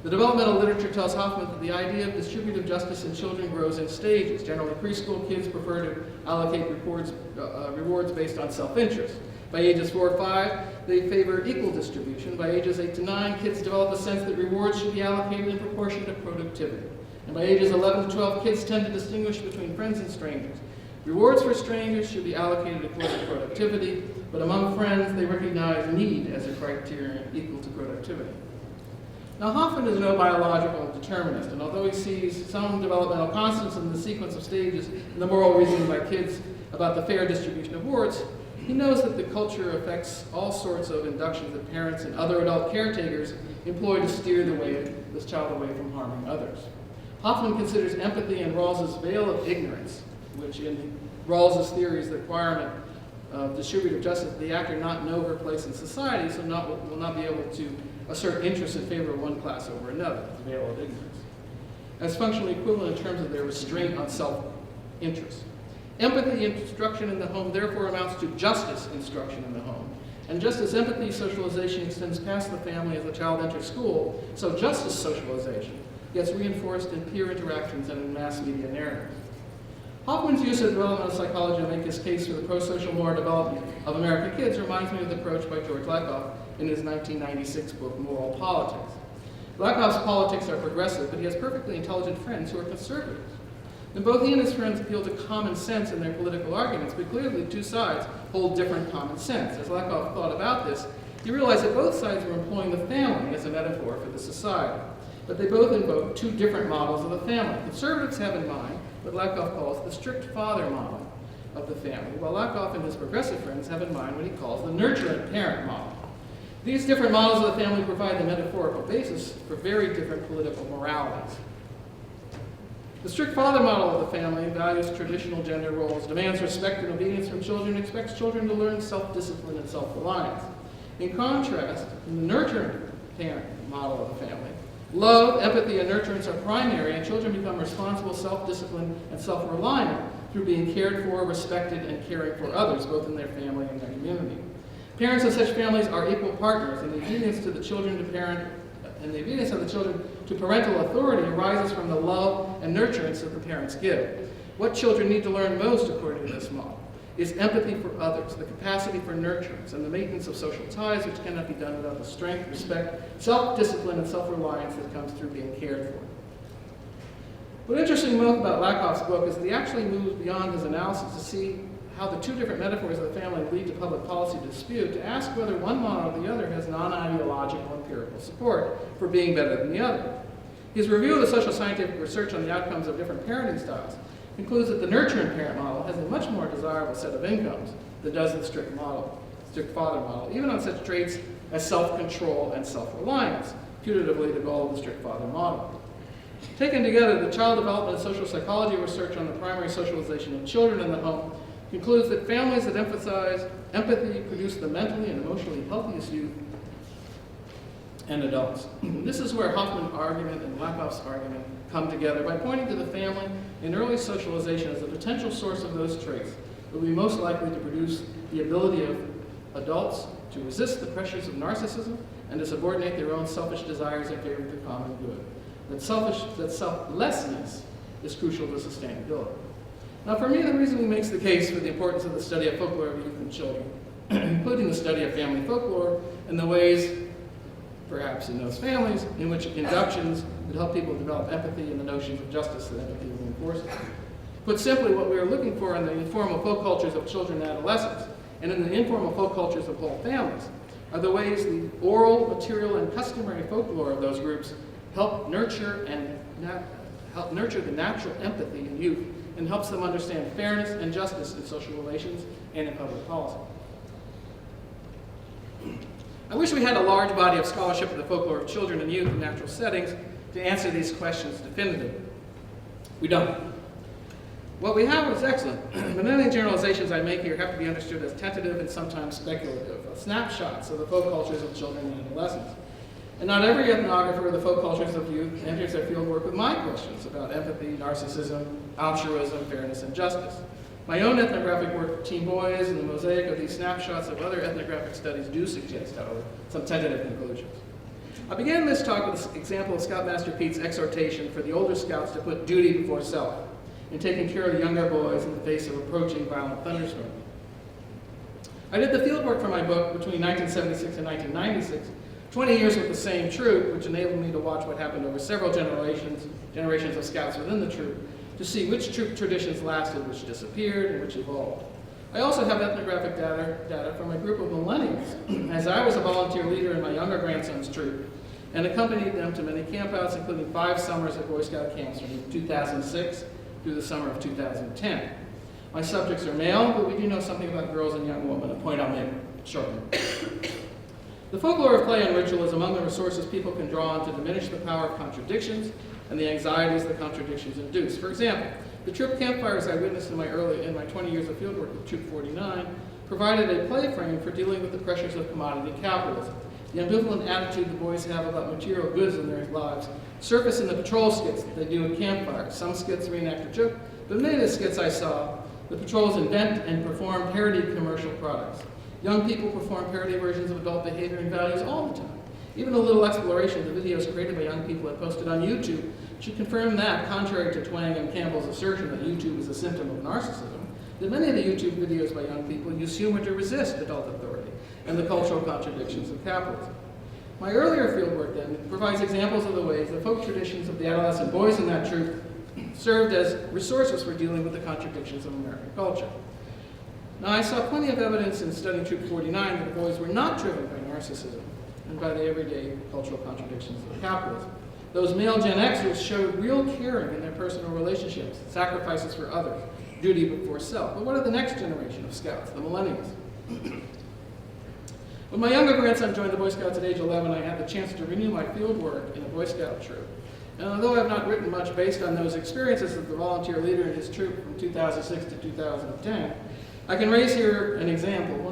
The developmental literature tells Hoffman that the idea of distributive justice in children grows in stages. Generally, preschool kids prefer to allocate rewards based on self-interest. By ages 4 or 5, they favor equal distribution. By ages 8 to 9, kids develop a sense that rewards should be allocated in proportion to productivity. And by ages 11 to 12, kids tend to distinguish between friends and strangers. Rewards for strangers should be allocated according to productivity, but among friends, they recognize need as a criterion equal to productivity. Now, Hoffman is no biological determinist, and although he sees some developmental constants in the sequence of stages in the moral reasoning by kids about the fair distribution of rewards, he knows that the culture affects all sorts of inductions that parents and other adult caretakers employ to steer this child away from harming others. Hoffman considers empathy and Rawls's veil of ignorance, which in Rawls's theory is the requirement of distributive justice, the actor not know her place in society, so will not be able to assert interest in favor of one class over another, the veil of ignorance, as functionally equivalent in terms of their restraint on self-interest. Empathy instruction in the home therefore amounts to justice instruction in the home. And just as empathy socialization extends past the family as the child enters school, so justice socialization gets reinforced in peer interactions and in mass media narratives. Hoffman's use of developmental psychology to make his case for the pro-social moral development of American kids reminds me of the approach by George Lakoff in his 1996 book, Moral Politics. Lakoff's politics are progressive, but he has perfectly intelligent friends who are conservatives. And both he and his friends appeal to common sense in their political arguments, but clearly the two sides hold different common sense. As Lakoff thought about this, he realized that both sides were employing the family as a metaphor for the society, but they both invoke two different models of the family. Conservatives have in mind what Lakoff calls the strict father model of the family, while Lakoff and his progressive friends have in mind what he calls the nurturing parent model. These different models of the family provide the metaphorical basis for very different political moralities. The strict father model of the family values traditional gender roles, demands respect and obedience from children, and expects children to learn self-discipline and self-reliance. In contrast, in the nurturing parent model of the family, love, empathy, and nurturance are primary, and children become responsible, self-disciplined, and self-reliant through being cared for, respected, and caring for others, both in their family and their community. Parents of such families are equal partners, and the obedience to the children to parent, and the obedience of the children to parental authority arises from the love and nurturance that the parents give. What children need to learn most, according to this model, is empathy for others, the capacity for nurturance, and the maintenance of social ties, which cannot be done without the strength, respect, self-discipline, and self-reliance that comes through being cared for. What's interesting most about Lakoff's book is that he actually moves beyond his analysis to see how the two different metaphors of the family lead to public policy dispute, to ask whether one model or the other has non-ideological empirical support for being better than the other. His review of the social scientific research on the outcomes of different parenting styles concludes that the nurturing parent model has a much more desirable set of incomes than does the strict father model, even on such traits as self-control and self-reliance, putatively the goal of the strict father model. Taken together, the child development and social psychology research on the primary socialization of children in the home concludes that families that emphasize empathy produce the mentally and emotionally healthiest youth and adults. This is where Hoffman's argument and Lakoff's argument come together by pointing to the family in early socialization as a potential source of those traits that will be most likely to produce the ability of adults to resist the pressures of narcissism and to subordinate their own selfish desires in favor of the common good. That selflessness is crucial to sustainability. Now, for me, the reason he makes the case for the importance of the study of folklore of youth and children, including the study of family folklore and the ways, perhaps in those families, in which inductions would help people develop empathy and the notions of justice that empathy reinforces. Put simply, what we are looking for in the informal folk cultures of children and adolescents, and in the informal folk cultures of whole families, are the ways the oral, material, and customary folklore of those groups help nurture the natural empathy in youth and helps them understand fairness and justice in social relations and in public policy. I wish we had a large body of scholarship of the folklore of children and youth in natural settings to answer these questions definitively. We don't. What we have is excellent, but any generalizations I make here have to be understood as tentative and sometimes speculative, snapshots of the folk cultures of children and adolescents. And not every ethnographer of the folk cultures of youth enters their field work with my questions about empathy, narcissism, altruism, fairness, and justice. My own ethnographic work with teen boys and the mosaic of these snapshots of other ethnographic studies do suggest, however, some tentative conclusions. I began this talk with an example of Scoutmaster Pete's exhortation for the older scouts to put duty before self in taking care of the younger boys in the face of approaching violent thunderstorms. I did the field work for my book between 1976 and 1996, 20 years with the same troop, which enabled me to watch what happened over several generations of scouts within the troop, to see which troop traditions lasted, which disappeared, and which evolved. I also have ethnographic data from a group of millennials, as I was a volunteer leader in my younger grandson's troop, and accompanied them to many campouts, including 5 summers at Boy Scout camps from 2006 through the summer of 2010. My subjects are male, but we do know something about girls and young women, a point I'll make shortly. The folklore of play and ritual is among the resources people can draw on to diminish the power of contradictions and the anxieties that contradictions induce. For example, the troop campfires I witnessed in my 20 years of fieldwork with Troop 49 provided a play frame for dealing with the pressures of commodity capitalism. The ambivalent attitude the boys have about material goods in their lives surface in the patrol skits that they do at campfires. Some skits reenact a joke, but in many of the skits I saw, the patrols invent and perform parodied commercial products. Young people perform parody versions of adult behavior and values all the time. Even a little exploration of the videos created by young people and posted on YouTube should confirm that, contrary to Twang and Campbell's assertion that YouTube is a symptom of narcissism, that many of the YouTube videos by young people use humor to resist adult authority and the cultural contradictions of capitalism. My earlier fieldwork then provides examples of the ways the folk traditions of the adolescent boys in that troop served as resources for dealing with the contradictions of American culture. Now, I saw plenty of evidence in studying Troop 49 that the boys were not driven by narcissism and by the everyday cultural contradictions of capitalism. Those male Gen Xers showed real caring in their personal relationships, sacrifices for others, duty before self. But what of the next generation of scouts, the millennials? When my younger grandson joined the Boy Scouts at age 11, I had the chance to renew my field work in a Boy Scout troop. And although I have not written much based on those experiences as the volunteer leader in his troop from 2006 to 2010, I can raise here one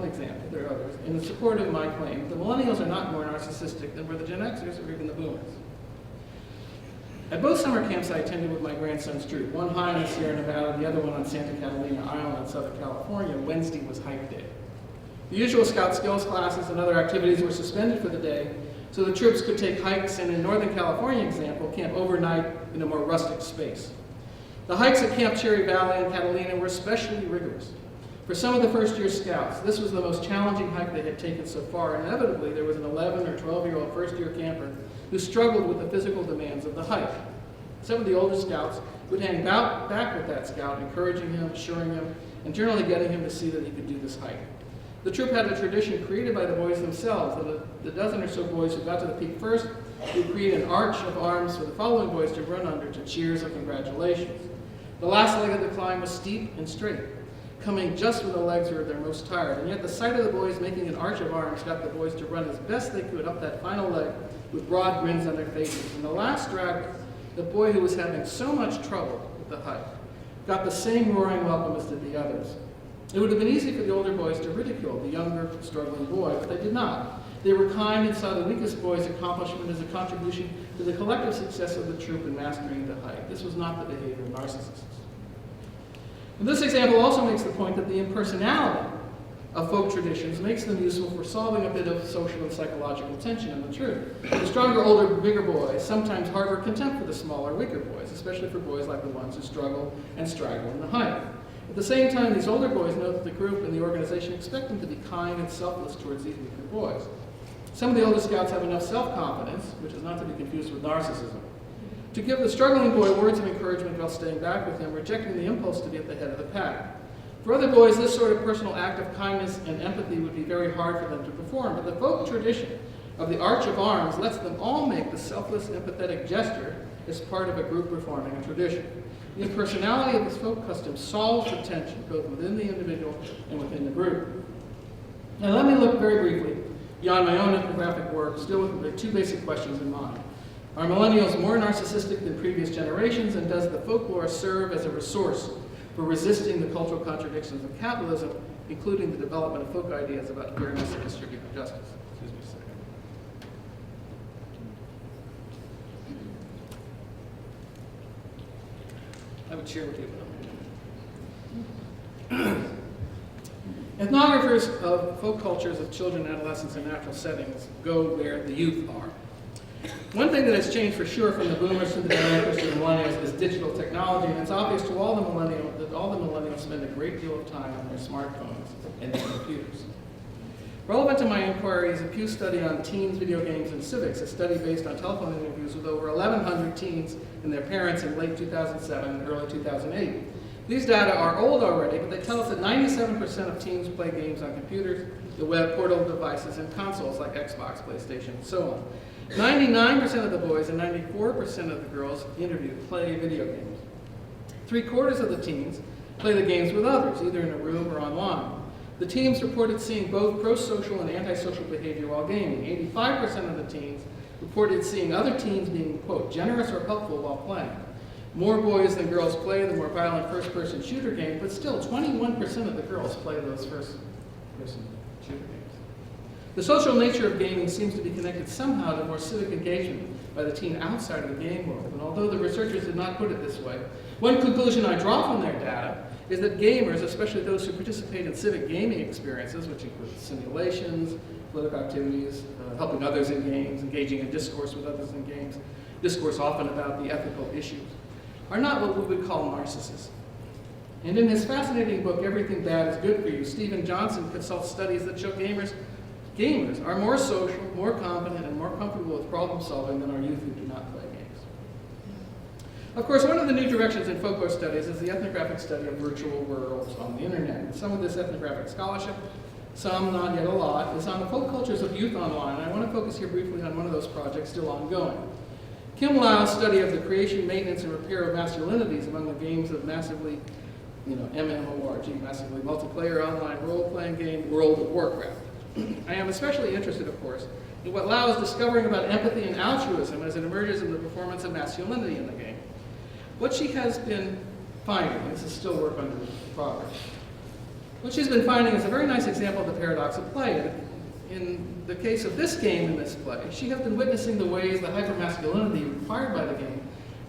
example, there are others, in support of my claim. The millennials are not more narcissistic than were the Gen Xers or even the boomers. At both summer camps I attended with my grandson's troop, one high in the Sierra Nevada, the other one on Santa Catalina Island in Southern California, Wednesday was hike day. The usual Scout skills classes and other activities were suspended for the day, so the troops could take hikes and, in Northern California example, camp overnight in a more rustic space. The hikes at Camp Cherry Valley and Catalina were especially rigorous. For some of the first-year scouts, this was the most challenging hike they had taken so far. Inevitably, there was an 11 or 12-year-old first-year camper who struggled with the physical demands of the hike. Some of the older scouts would hang back with that scout, encouraging him, assuring him, and generally getting him to see that he could do this hike. The troop had a tradition created by the boys themselves, that the dozen or so boys who got to the peak first would create an arch of arms for the following boys to run under to cheers of congratulations. The last leg of the climb was steep and straight, coming just when the legs were their most tired, and yet the sight of the boys making an arch of arms got the boys to run as best they could up that final leg with broad grins on their faces. And the last drag, the boy who was having so much trouble with the hike, got the same roaring welcome as did the others. It would have been easy for the older boys to ridicule the younger, struggling boy, but they did not. They were kind and saw the weakest boy's accomplishment as a contribution to the collective success of the troop in mastering the hike. This was not the behavior of narcissists. And this example also makes the point that the impersonality of folk traditions makes them useful for solving a bit of social and psychological tension in the truth. The stronger, older, bigger boys sometimes harbor contempt for the smaller, weaker boys, especially for boys like the ones who struggle and straggle in the height. At the same time, these older boys know that the group and the organization expect them to be kind and selfless towards these weaker boys. Some of the older scouts have enough self-confidence, which is not to be confused with narcissism, to give the struggling boy words of encouragement while staying back with him, rejecting the impulse to be at the head of the pack. For other boys, this sort of personal act of kindness and empathy would be very hard for them to perform, but the folk tradition of the arch of arms lets them all make the selfless, empathetic gesture as part of a group performing a tradition. The impersonality of this folk custom solves the tension, both within the individual and within the group. Now let me look very briefly beyond my own ethnographic work, still with the two basic questions in mind. Are millennials more narcissistic than previous generations, and does the folklore serve as a resource for resisting the cultural contradictions of capitalism, including the development of folk ideas about fairness and distributive justice? Excuse me a second. I would share with you what Ethnographers of folk cultures of children, adolescents, and natural settings go where the youth are. One thing that has changed for sure from the boomers to the millennials to the millennials is digital technology, and it's obvious to all the millennials spend a great deal of time on their smartphones and their computers. Relevant to my inquiry is a Pew study on teens, video games, and civics, a study based on telephone interviews with over 1,100 teens and their parents in late 2007 and early 2008. These data are old already, but they tell us that 97% of teens play games on computers, the web, portable devices, and consoles like Xbox, PlayStation, and so on. 99% of the boys and 94% of the girls interviewed play video games. 3/4 of the teens play the games with others, either in a room or online. The teens reported seeing both pro-social and antisocial behavior while gaming. 85% of the teens reported seeing other teens being, quote, generous or helpful while playing. More boys than girls play the more violent first-person shooter game, but still 21% of the girls play those first-person shooter games. The social nature of gaming seems to be connected somehow to more civic engagement by the teen outside of the game world, and although the researchers did not put it this way, one conclusion I draw from their data is that gamers, especially those who participate in civic gaming experiences, which include simulations, political activities, helping others in games, engaging in discourse with others in games, discourse often about the ethical issues, are not what we would call narcissists. And in his fascinating book, Everything Bad is Good for You, Stephen Johnson consults studies that show gamers are more social, more competent, and more comfortable with problem solving than our youth who do not play games. Of course, one of the new directions in folklore studies is the ethnographic study of virtual worlds on the internet. And some of this ethnographic scholarship, some, not yet a lot, is on the folk cultures of youth online. And I want to focus here briefly on one of those projects still ongoing. Kim Lau's study of the creation, maintenance, and repair of masculinities among the games of massively, MMORG, massively multiplayer online role-playing game, World of Warcraft. I am especially interested, of course, in what Lau is discovering about empathy and altruism as it emerges in the performance of masculinity in the game. What she has been finding, and this is still work under progress, what she's been finding is a very nice example of the paradox of play. In the case of this game in this play, she has been witnessing the ways the hypermasculinity required by the game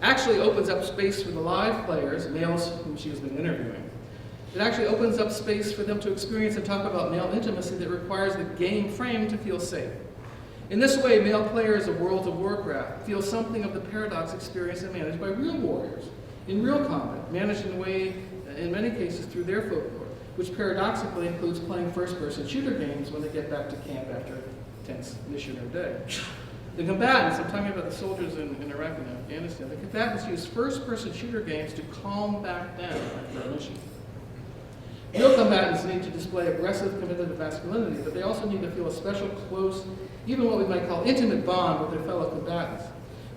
actually opens up space for the live players, males whom she has been interviewing. It actually opens up space for them to experience and talk about male intimacy that requires the game frame to feel safe. In this way, male players of World of Warcraft feel something of the paradox experienced and managed by real warriors in real combat, managed in a way, in many cases, through their folklore, which paradoxically includes playing first-person shooter games when they get back to camp after a tense mission or day. The combatants, I'm talking about the soldiers in Iraq and Afghanistan, the combatants use first-person shooter games to calm back down after a mission. Real combatants need to display aggressive, committed masculinity, but they also need to feel a special, close, even what we might call intimate bond with their fellow combatants.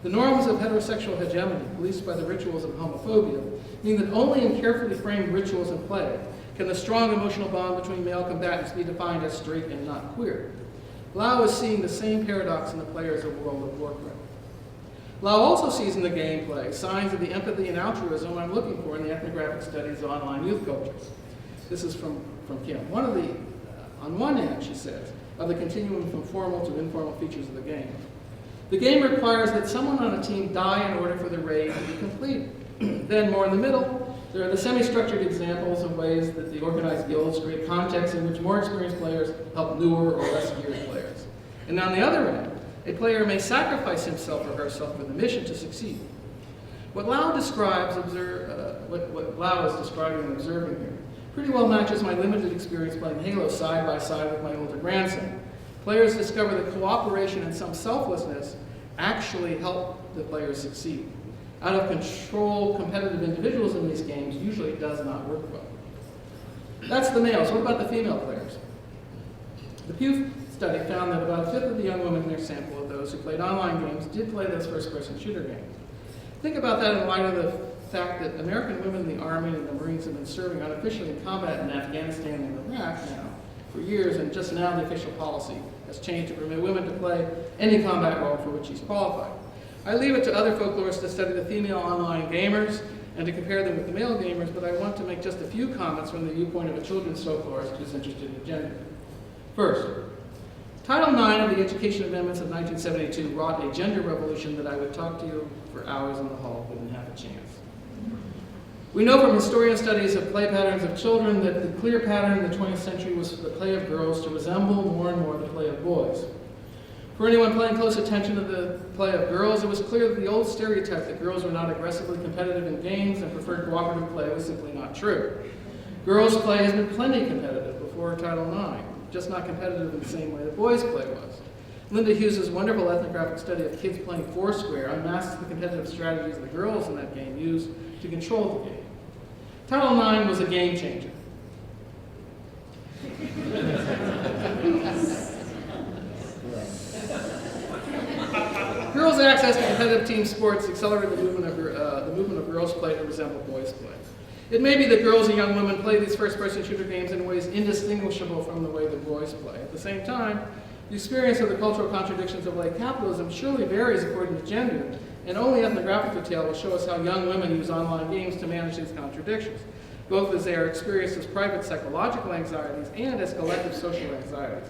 The norms of heterosexual hegemony, policed by the rituals of homophobia, mean that only in carefully framed rituals and play can the strong emotional bond between male combatants be defined as straight and not queer. Lau is seeing the same paradox in the players of World of Warcraft. Lau also sees in the gameplay signs of the empathy and altruism I'm looking for in the ethnographic studies of online youth cultures. This is from Kim. On one end, she says, of the continuum from formal to informal features of the game. The game requires that someone on a team die in order for the raid to be completed. Then, more in the middle, There are the semi-structured examples of ways that the organized guilds create contexts in which more experienced players help newer or less geared players. And on the other end, a player may sacrifice himself or herself for the mission to succeed. What Lau describes, what Lau is describing and observing here, pretty well matches my limited experience playing Halo side by side with my older grandson. Players discover that cooperation and some selflessness actually help the players succeed. Out of control, competitive individuals in these games usually does not work well. That's the males. What about the female players? The Pew study found that about a fifth of the young women in their sample of those who played online games did play those first-person shooter games. Think about that in light of the fact that American women in the Army and the Marines have been serving unofficially in combat in Afghanistan and Iraq now for years, and just now the official policy has changed to permit women to play any combat role for which she's qualified. I leave it to other folklorists to study the female online gamers and to compare them with the male gamers, but I want to make just a few comments from the viewpoint of a children's folklorist who's interested in gender. First, Title IX of the Education Amendments of 1972 wrought a gender revolution that I would talk to you for hours in the hall, wouldn't have a chance. We know from historian studies of play patterns of children that the clear pattern in the 20th century was for the play of girls to resemble more and more the play of boys. For anyone paying close attention to the play of girls, it was clear that the old stereotype that girls were not aggressively competitive in games and preferred cooperative play was simply not true. Girls' play has been plenty competitive before Title IX, just not competitive in the same way that boys' play was. Linda Hughes' wonderful ethnographic study of kids playing Foursquare unmasks the competitive strategies the girls in that game used to control the game. Title IX was a game changer. Girls' access to competitive team sports accelerated the movement of girls' play to resemble boys' play. It may be that girls and young women play these first-person shooter games in ways indistinguishable from the way the boys play. At the same time, the experience of the cultural contradictions of late capitalism surely varies according to gender, and only ethnographic detail will show us how young women use online games to manage these contradictions, both as they are experienced as private psychological anxieties and as collective social anxieties.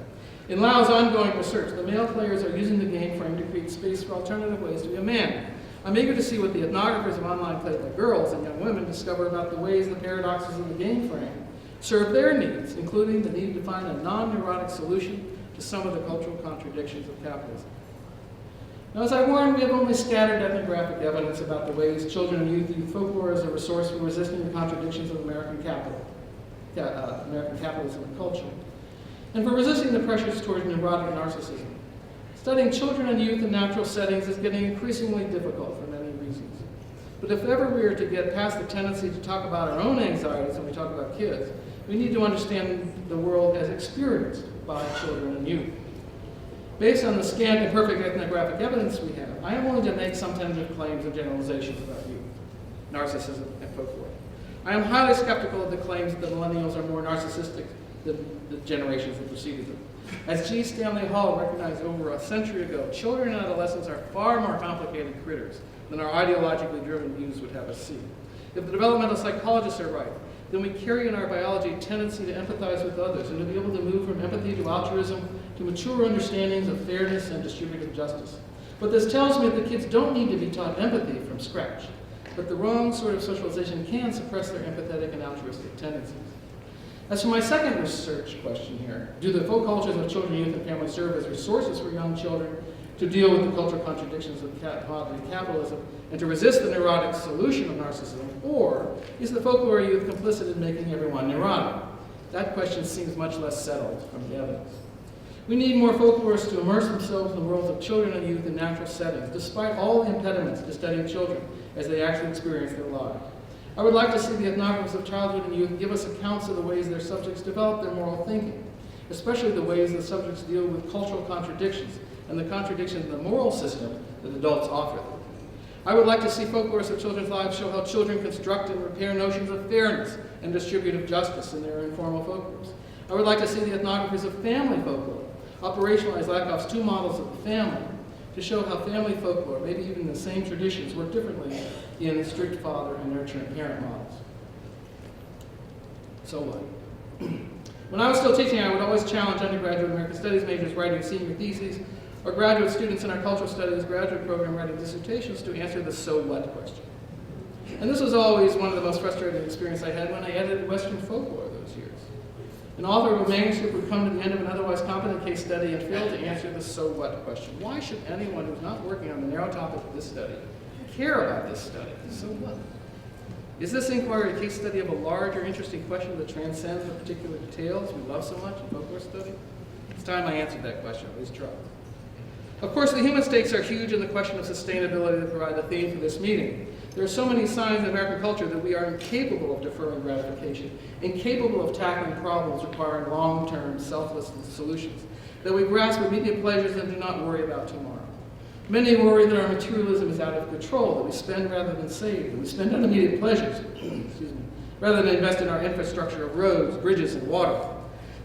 In Lau's ongoing research, the male players are using the game frame to create space for alternative ways to be a man. I'm eager to see what the ethnographers of online play by girls and young women discover about the ways the paradoxes of the game frame serve their needs, including the need to find a non-neurotic solution to some of the cultural contradictions of capitalism. Now, as I warned, we have only scattered ethnographic evidence about the ways children and youth use folklore as a resource for resisting the contradictions of American capitalism and culture, and for resisting the pressures towards neurotic narcissism. Studying children and youth in natural settings is getting increasingly difficult for many reasons. But if ever we are to get past the tendency to talk about our own anxieties when we talk about kids, we need to understand the world as experienced by children and youth. Based on the scant and perfect ethnographic evidence we have, I am willing to make some tentative claims and generalizations about youth, narcissism, and folklore. I am highly skeptical of the claims that the millennials are more narcissistic than the generations that preceded them. As G. Stanley Hall recognized over a century ago, children and adolescents are far more complicated critters than our ideologically driven views would have us see. If the developmental psychologists are right, then we carry in our biology a tendency to empathize with others and to be able to move from empathy to altruism to mature understandings of fairness and distributive justice. But this tells me that kids don't need to be taught empathy from scratch, but the wrong sort of socialization can suppress their empathetic and altruistic tendencies. As for my second research question here, do the folk cultures of children, youth, and families serve as resources for young children to deal with the cultural contradictions of capitalism and to resist the neurotic solution of narcissism, or is the folklore youth complicit in making everyone neurotic? That question seems much less settled from the evidence. We need more folklorists to immerse themselves in the worlds of children and youth in natural settings, despite all the impediments to studying children as they actually experience their lives. I would like to see the ethnographers of childhood and youth give us accounts of the ways their subjects develop their moral thinking, especially the ways the subjects deal with cultural contradictions and the contradictions in the moral system that adults offer them. I would like to see folklorists of children's lives show how children construct and repair notions of fairness and distributive justice in their informal folklores. I would like to see the ethnographers of family folklore operationalize Lakoff's two models of the family to show how family folklore, maybe even the same traditions, work differently in strict father and nurturing parent models. So what? When I was still teaching, I would always challenge undergraduate American Studies majors writing senior theses or graduate students in our cultural studies graduate program writing dissertations to answer the so what question. And this was always one of the most frustrating experiences I had when I edited Western folklore those years. An author of a manuscript would come to the end of an otherwise competent case study and fail to answer the so what question. Why should anyone who's not working on the narrow topic of this study care about this study? So what? Is this inquiry a case study of a large or interesting question that transcends the particular details we love so much in folklore study? It's time I answered that question, at least try. Of course, the human stakes are huge in the question of sustainability that provide the theme for this meeting. There are so many signs in American culture that we are incapable of deferring gratification, incapable of tackling problems requiring long-term, selfless solutions, that we grasp immediate pleasures and do not worry about tomorrow. Many worry that our materialism is out of control, that we spend rather than save, that we spend on immediate pleasures, rather than invest in our infrastructure of roads, bridges, and water,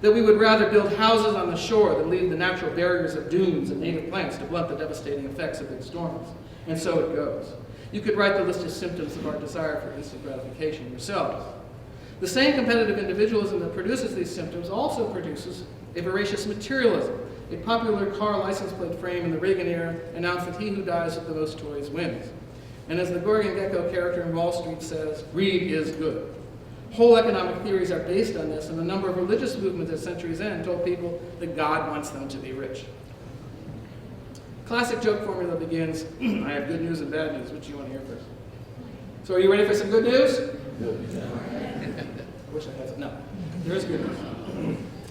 that we would rather build houses on the shore than leave the natural barriers of dunes and native plants to blunt the devastating effects of big storms. And so it goes. You could write the list of symptoms of our desire for instant gratification yourselves. The same competitive individualism that produces these symptoms also produces a voracious materialism. A popular car license plate frame in the Reagan era announced that he who dies with the most toys wins. And as the Gorgon Gecko character in Wall Street says, greed is good. Whole economic theories are based on this, and a number of religious movements at century's end told people that God wants them to be rich. Classic joke formula begins, I have good news and bad news. Which do you want to hear first? So are you ready for some good news? I wish I had some. No, there is good news.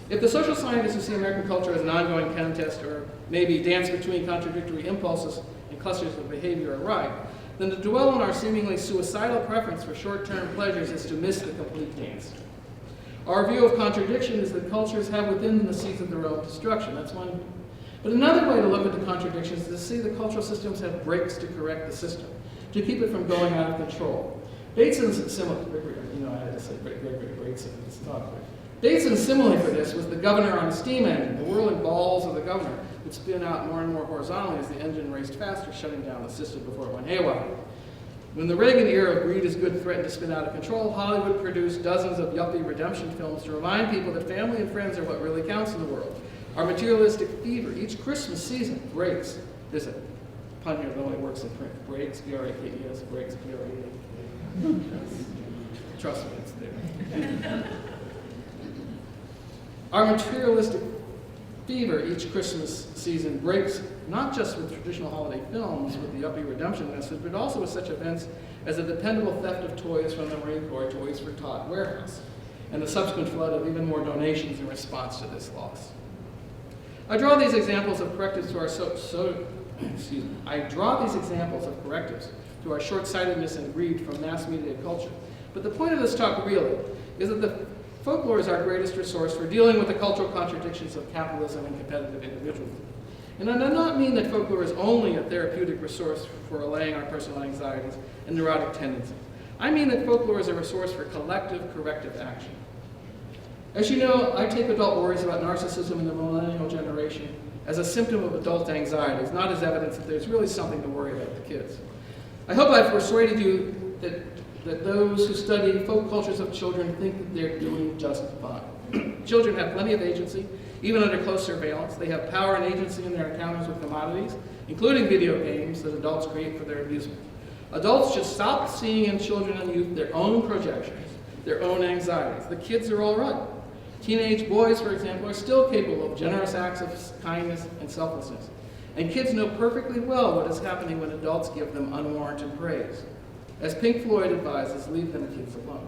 If the social scientists who see American culture as an ongoing contest or maybe dance between contradictory impulses and clusters of behavior are right, then to dwell on our seemingly suicidal preference for short-term pleasures is to miss the complete dance. Our view of contradiction is that cultures have within them the seeds of their own destruction. That's one. But another way to look at the contradictions is to see the cultural systems have brakes to correct the system, to keep it from going out of control. Bateson's simile, I had to say brakes in this talk. Bateson's simile for this was the governor on a steam engine. The whirling balls of the governor would spin out more and more horizontally as the engine raced faster, shutting down the system before it went haywire. When the Reagan era of greed is good threatened to spin out of control, Hollywood produced dozens of yuppie redemption films to remind people that family and friends are what really counts in the world. Our materialistic fever each Christmas season breaks. There's a pun here that only works in print. Breaks, B-R-A-K-E-S, breaks, B-R-A-K-E-S. Trust me, it's there. Our materialistic fever each Christmas season breaks not just with traditional holiday films with the yuppie redemption message, but also with such events as the dependable theft of toys from the Marine Corps Toys for Tot warehouse, and the subsequent flood of even more donations in response to this loss. I draw these examples of correctives to our short-sightedness and greed from mass media culture. But the point of this talk really is that the folklore is our greatest resource for dealing with the cultural contradictions of capitalism and competitive individualism. And I do not mean that folklore is only a therapeutic resource for allaying our personal anxieties and neurotic tendencies. I mean that folklore is a resource for collective corrective action. As you know, I take adult worries about narcissism in the millennial generation as a symptom of adult anxieties, not as evidence that there's really something to worry about the kids. I hope I've persuaded you that those who study folk cultures of children think that they're doing just fine. Children have plenty of agency, even under close surveillance. They have power and agency in their encounters with commodities, including video games that adults create for their amusement. Adults should stop seeing in children and youth their own projections, their own anxieties. The kids are all right. Teenage boys, for example, are still capable of generous acts of kindness and selflessness. And kids know perfectly well what is happening when adults give them unwarranted praise. As Pink Floyd advises, leave them kids alone.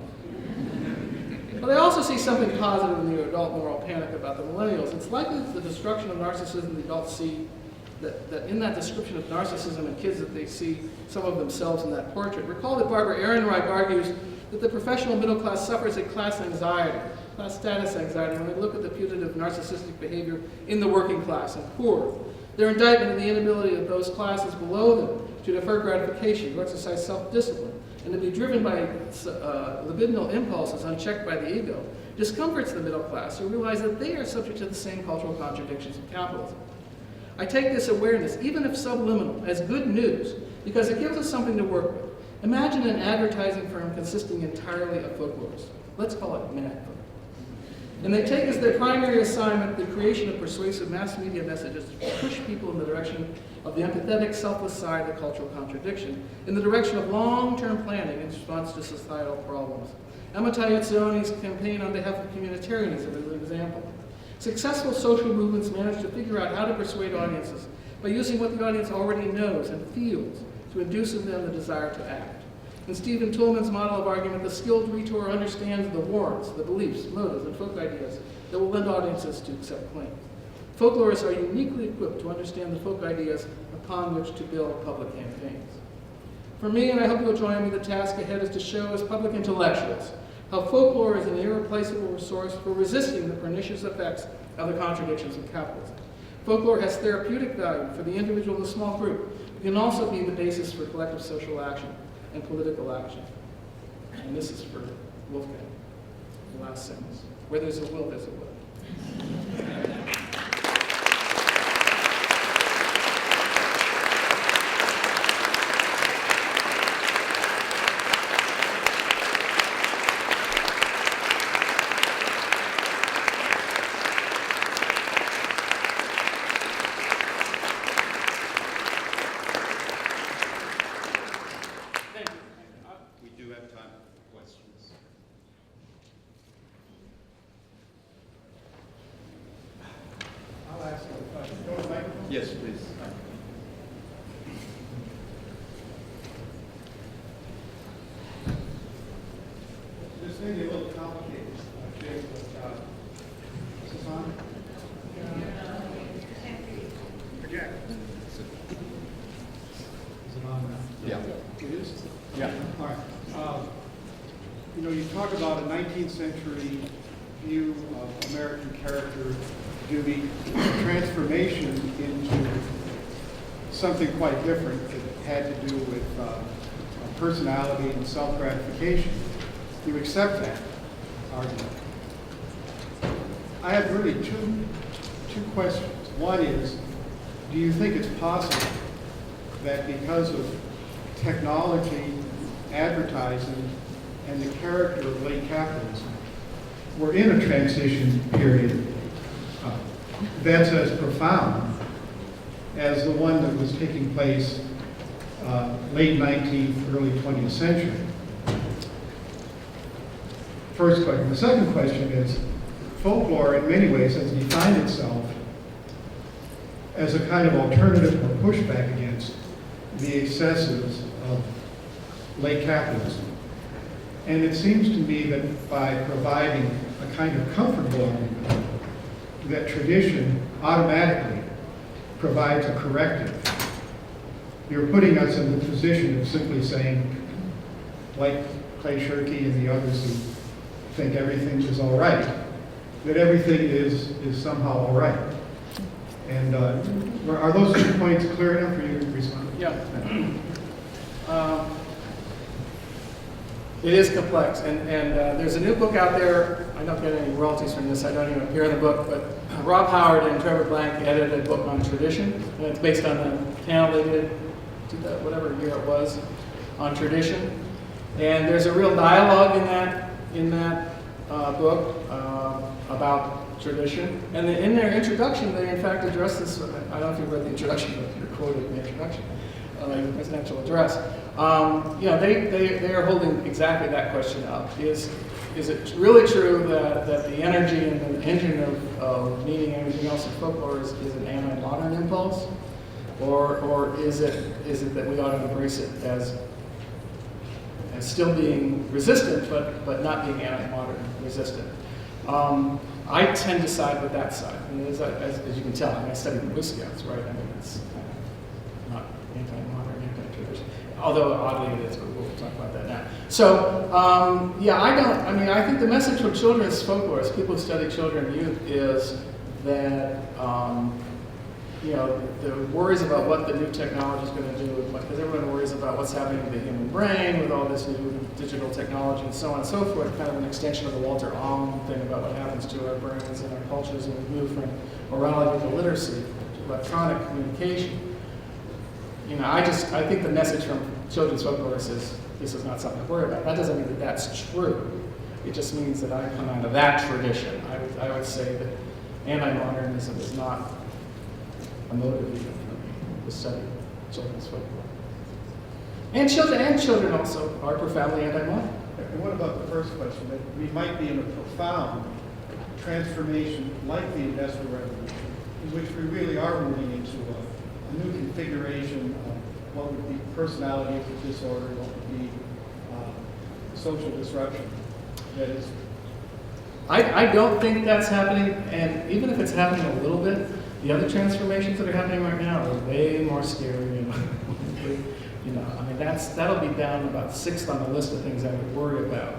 But I also see something positive in the adult moral panic about the millennials. It's likely that the destruction of narcissism the adults see, that in that description of narcissism in kids that they see some of themselves in that portrait. Recall that Barbara Ehrenreich argues that the professional middle class suffers a class anxiety, class status anxiety, when we look at the putative narcissistic behavior in the working class and poor. Their indictment of the inability of those classes below them to defer gratification, to exercise self-discipline, and to be driven by libidinal impulses unchecked by the ego, discomforts the middle class who realize that they are subject to the same cultural contradictions of capitalism. I take this awareness, even if subliminal, as good news because it gives us something to work with. Imagine an advertising firm consisting entirely of folklorists. Let's call it Mechling. And they take as their primary assignment the creation of persuasive mass media messages to push people in the direction of the empathetic, selfless side of the cultural contradiction, in the direction of long-term planning in response to societal problems. Amitai Etzioni's campaign on behalf of communitarianism is an example. Successful social movements manage to figure out how to persuade audiences by using what the audience already knows and feels to induce in them the desire to act. In Stephen Toulmin's model of argument, the skilled rhetor understands the warrants, the beliefs, motives, and folk ideas that will lend audiences to accept claims. Folklorists are uniquely equipped to understand the folk ideas upon which to build public campaigns. For me, and I hope you'll join me, the task ahead is to show as public intellectuals how folklore is an irreplaceable resource for resisting the pernicious effects of the contradictions of capitalism. Folklore has therapeutic value for the individual and the small group. It can also be the basis for collective social action and political action. And this is for Wolfgang, the last sentence. Where there's a will, there's a way. Yes, please. This may be a little complicated, Jake, but is this on? Project. Is it on now? Yeah. It is? Yeah. All right. You know, you talk about a 19th century view of American character, duty, transformation into something quite different that had to do with personality and self-gratification. You accept that argument. I have really two questions. One is, do you think it's possible that because of technology, advertising, and the character of late capitalism, we're in a transition period that's as profound as the one that was taking place late 19th, early 20th century? First question. The second question is, folklore in many ways has defined itself as a kind of alternative or pushback against the excesses of late capitalism. And it seems to me that by providing a kind of comfortable argument, that tradition automatically provides a corrective. You're putting us in the position of simply saying, like Clay Shirky and the others who think everything is all right, that everything is somehow all right. And are those 2 points clear enough for you to respond? Yeah. It is complex, and there's a new book out there. I don't get any royalties from this. I don't even appear in the book, but Rob Howard and Trevor Blank edited a book on tradition, and it's based on the panel they did, whatever year it was, on tradition. And there's a real dialogue in that book about tradition. And in their introduction, they in fact address this. I don't know if you read the introduction, but you're quoted in the introduction, the presidential address. They are holding exactly that question up. Is it really true that the energy and the engine of needing everything else in folklore is an anti-modern impulse? Or is it that we ought to embrace it as still being resistant, but not being anti-modern resistant? I tend to side with that side. And as you can tell, I studied the Boy Scouts, right? I mean, it's not anti-modern, anti-tradition. Although oddly it is, but we'll talk about that now. So, I think the message for children's folklorists, people who study children and youth, is that, the worries about what the new technology is going to do, because everyone worries about what's happening to the human brain with all this new digital technology and so on and so forth, kind of an extension of the Walter Ong thing about what happens to our brains and our cultures when we move from morality to literacy to electronic communication. I think the message from children's folklorists is this is not something to worry about. That doesn't mean that that's true. It just means that I come out of that tradition. I I would say that anti-modernism is not a motive even for me to study children's folklore. And children also are profoundly anti-modern. And what about the first question, that we might be in a profound transformation like the Industrial Revolution, in which we really are moving into a new configuration of what would be personality disorder, what would be social disruption. That is, I don't think that's happening, and even if it's happening a little bit, the other transformations that are happening right now are way more scary. I mean, that'll be down about 6th on the list of things I would worry about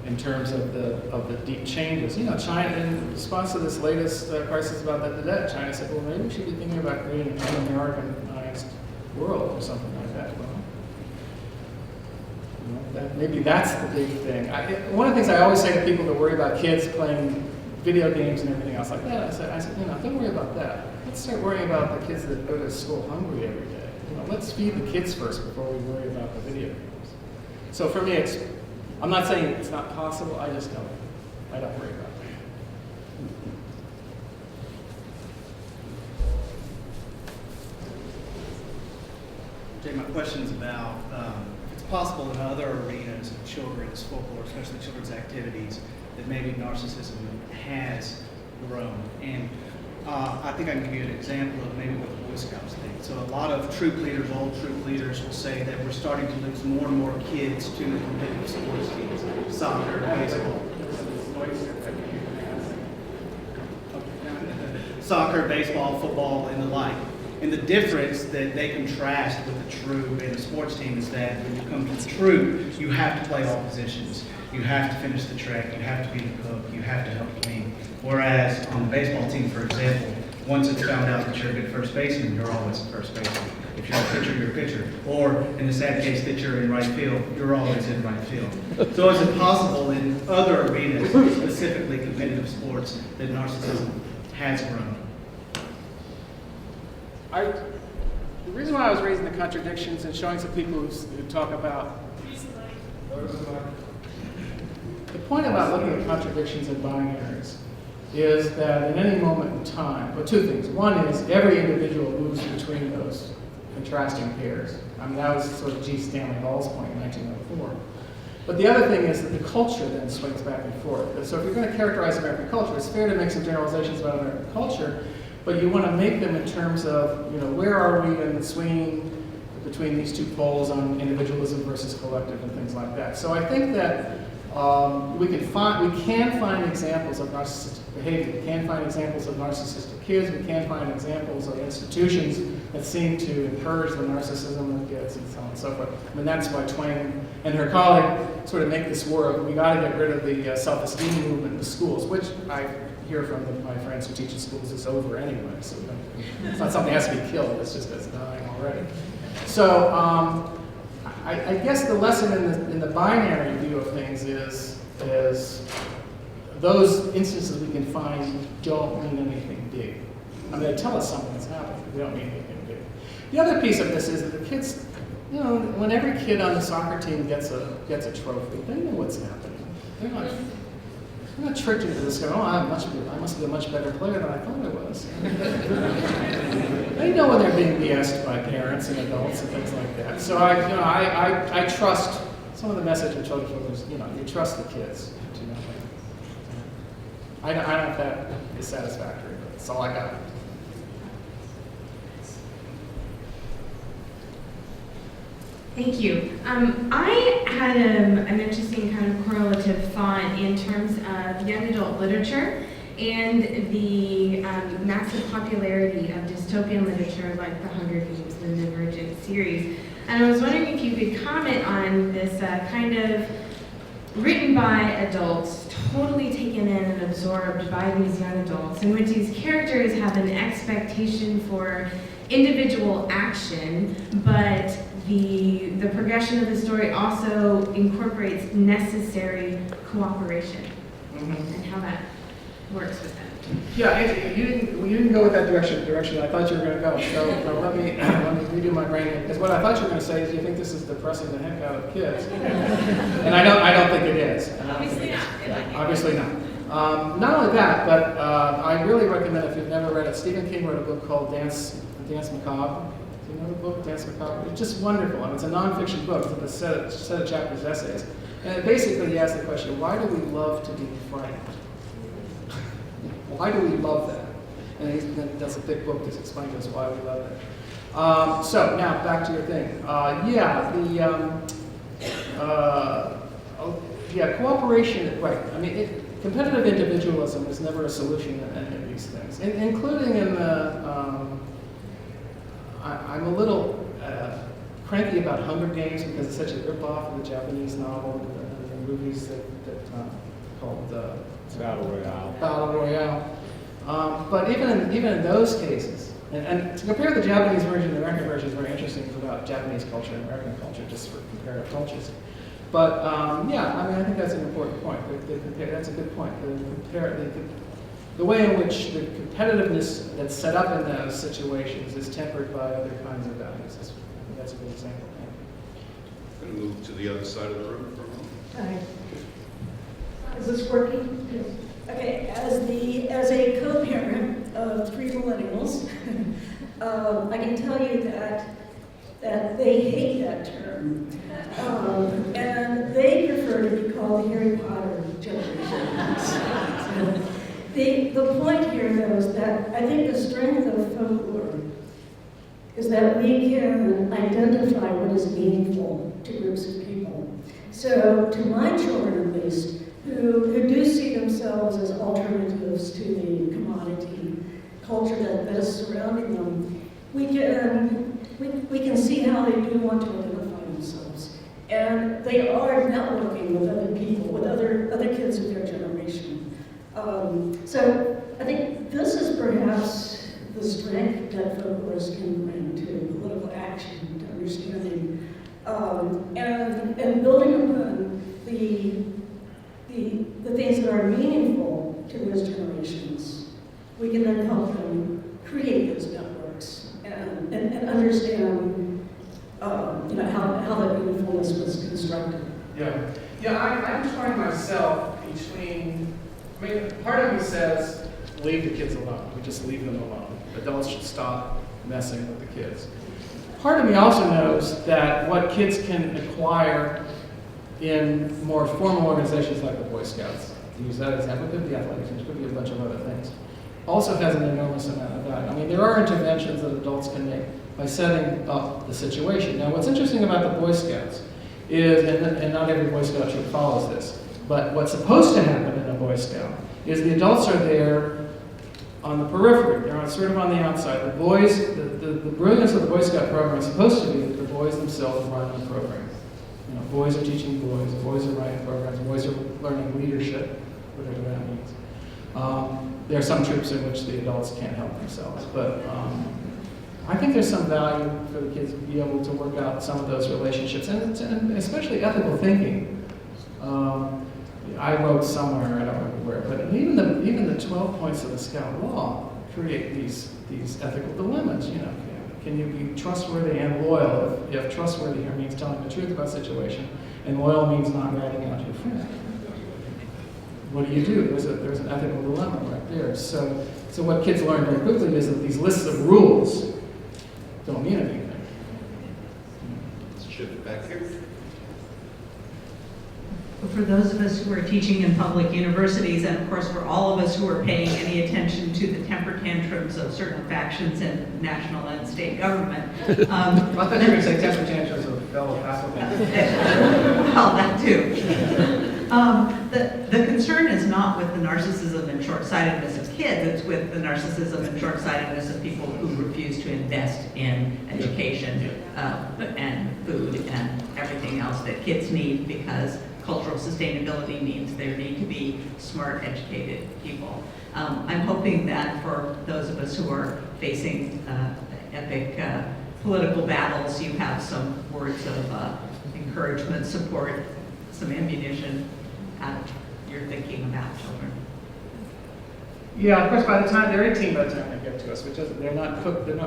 in terms of the deep changes. China, in response to this latest crisis about the debt, China said, well, maybe we should be thinking about creating an un-Americanized world or something like that. Well, maybe that's the big thing. One of the things I always say to people that worry about kids playing video games and everything else like that, I said, don't worry about that. Let's start worrying about the kids that go to school hungry every day. Let's feed the kids first before we worry about the video games. So for me, I'm not saying it's not possible, I just don't worry about it. Jay, my question is about if it's possible in other arenas of children's folklore, especially children's activities, that maybe narcissism has grown. And I think I can give you an example of maybe what the Boy Scouts think. So a lot of troop leaders, old troop leaders, will say that we're starting to lose more and more kids to competitive sports teams, soccer, baseball. Soccer, baseball, football, and the like. And the difference that they contrast with the troop and the sports team is that when you come to the troop, you have to play all positions. You have to finish the track, you have to be the cook, you have to help clean. Whereas on the baseball team, for example, once it's found out that you're a good first baseman, you're always a first baseman. If you're a pitcher, you're a pitcher. Or in the sad case that you're in right field, you're always in right field. So is it possible in other arenas, specifically competitive sports, that narcissism has grown? The reason why I was raising the contradictions and showing some people who talk about the point about looking at contradictions and binaries is that in any moment in time, well, two things. One is every individual moves between those contrasting pairs. I mean, that was sort of G. Stanley Hall's point in 1904. But the other thing is that the culture then swings back and forth. So if you're going to characterize American culture, it's fair to make some generalizations about American culture, but you want to make them in terms of, where are we in the swinging between these two poles on individualism versus collective and things like that. So I think that we can find examples of narcissistic behavior. We can find examples of narcissistic kids. We can find examples of institutions that seem to encourage the narcissism of kids and so on and so forth. I mean, that's why Twain and her colleague sort of make this war of we got to get rid of the self-esteem movement in the schools, which I hear from my friends who teach in schools is over anyway. So it's not something that has to be killed. It's just it's dying already. So I guess the lesson in the binary view of things is those instances we can find don't mean anything big. I mean, they tell us something's happening, but they don't mean anything big. The other piece of this is that the kids, when every kid on the soccer team gets a trophy, they know what's happening. They're not tricked into this going, I must be a much better player than I thought I was. They know when they're being BS'd by parents and adults and things like that. So I trust some of the message of children's books is, you trust the kids. I don't know if that is satisfactory, but that's all I got. Thank you. I had an interesting kind of correlative thought in terms of young adult literature and the massive popularity of dystopian literature like The Hunger Games and the Divergent series. And I was wondering if you could comment on this kind of written by adults, totally taken in and absorbed by these young adults, in which these characters have an expectation for individual action, but the progression of the story also incorporates necessary cooperation, and how that works with them. Yeah, you didn't go with that direction I thought you were going to go. So let me redo my brain. Because what I thought you were going to say is you think this is depressing the heck out of kids, and I don't think it is. Obviously not. Obviously not. Not only that, but I really recommend, if you've never read it, Stephen King wrote a book called Dance Macabre. Do you know the book, Dance Macabre? It's just wonderful. I mean, it's a nonfiction book. It's a set of chapters, essays. And it basically asks the question, why do we love to be frightened? Why do we love that? And he does a big book to explain to us why we love it. So now back to your thing. Cooperation, right. I mean, competitive individualism is never a solution to any of these things, including in the, I'm a little cranky about Hunger Games because it's such a ripoff of the Japanese novel and the movies that called Battle Royale. Battle Royale. But even in those cases, and to compare the Japanese version and the American version is very interesting about Japanese culture and American culture, just for comparative cultures. But yeah, I mean, I think that's an important point. That's a good point. The way in which the competitiveness that's set up in those situations is tempered by other kinds of values. I think that's a good example. I'm going to move to the other side of the room for a moment. Hi. Is this working? Yes. Okay, as a co-parent of 3 millennials, I can tell you that they hate that term. And they prefer to be called the Harry Potter generation. The point here, though, is that I think the strength of folklore is that we can identify what is meaningful to groups of people. So to my children, at least, who do see themselves as alternatives to the commodity culture that is surrounding them, we can see how they do want to identify themselves. And they are networking with other people, with other kids of their generation. So I think this is perhaps the strength that folklorists can bring to political action, to understanding, and building upon the things that are meaningful to those generations. We can then help them create those networks and understand how that meaningfulness was constructed. Yeah, I'm trying myself between, I mean, part of me says, leave the kids alone. We just leave them alone. Adults should stop messing with the kids. Part of me also knows that what kids can acquire in more formal organizations like the Boy Scouts, to use that example, could be athletics, it could be a bunch of other things, also has an enormous amount of value. I mean, there are interventions that adults can make by setting up the situation. Now, what's interesting about the Boy Scouts is, and not every Boy Scout troop follows this, but what's supposed to happen in a Boy Scout is the adults are there on the periphery. They're sort of on the outside. The boys, the brilliance of the Boy Scout program is supposed to be that the boys themselves run the program. You know, boys are teaching boys are writing programs, boys are learning leadership, whatever that means. There are some troops in which the adults can't help themselves, but I think there's some value for the kids to be able to work out some of those relationships, and especially ethical thinking. I wrote somewhere, I don't remember where, but even the 12 points of the Scout Law create these ethical dilemmas. You know, can you be trustworthy and loyal? If trustworthy here means telling the truth about a situation, and loyal means not ratting out your friend. What do? There's an ethical dilemma right there. So what kids learn very quickly is that these lists of rules don't mean anything. Let's shift back here. For those of us who are teaching in public universities, and of course for all of us who are paying any attention to the temper tantrums of certain factions in national and state government. I thought you were going to say temper tantrums of fellow faculty. Well, that too. The concern is not with the narcissism and short-sightedness of kids, it's with the narcissism and short-sightedness of people who refuse to invest in education and food and everything else that kids need, because cultural sustainability means there need to be smart, educated people. I'm hoping that for those of us who are facing epic political battles, you have some words of encouragement, support, some ammunition out of your thinking about children. Yeah, of course, by the time they're 18, by the time they get to us, which is, they're not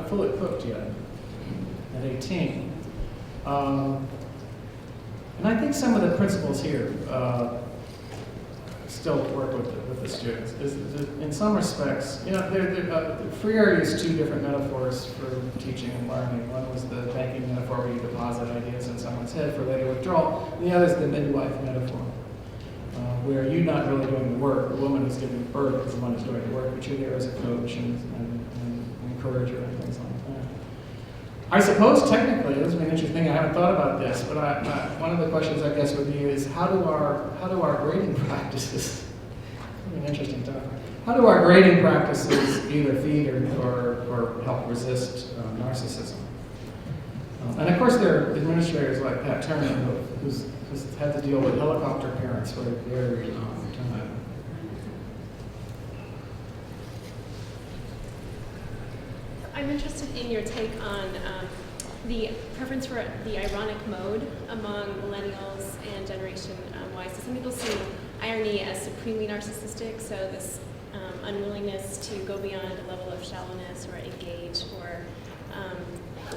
fully cooked yet at 18. And I think some of the principles here, still work with the students is in some respects, Freire used two different metaphors for teaching and learning. One was the banking metaphor where you deposit ideas in someone's head for later withdrawal, and the other is the midwife metaphor, where you're not really doing the work. The woman who's giving birth is the one who's doing the work, but you're there as a coach and encourager and things like that. I suppose technically, this would be an interesting thing, I haven't thought about this, but one of the questions I guess would be is how do our grading practices, an interesting topic, how do our grading practices either feed or help resist narcissism? And of course there are administrators like Pat Turner who's had to deal with helicopter parents for a very long time. I'm interested in your take on the preference for the ironic mode among millennials and Generation Y. So some people see irony as supremely narcissistic, so this unwillingness to go beyond a level of shallowness or engage or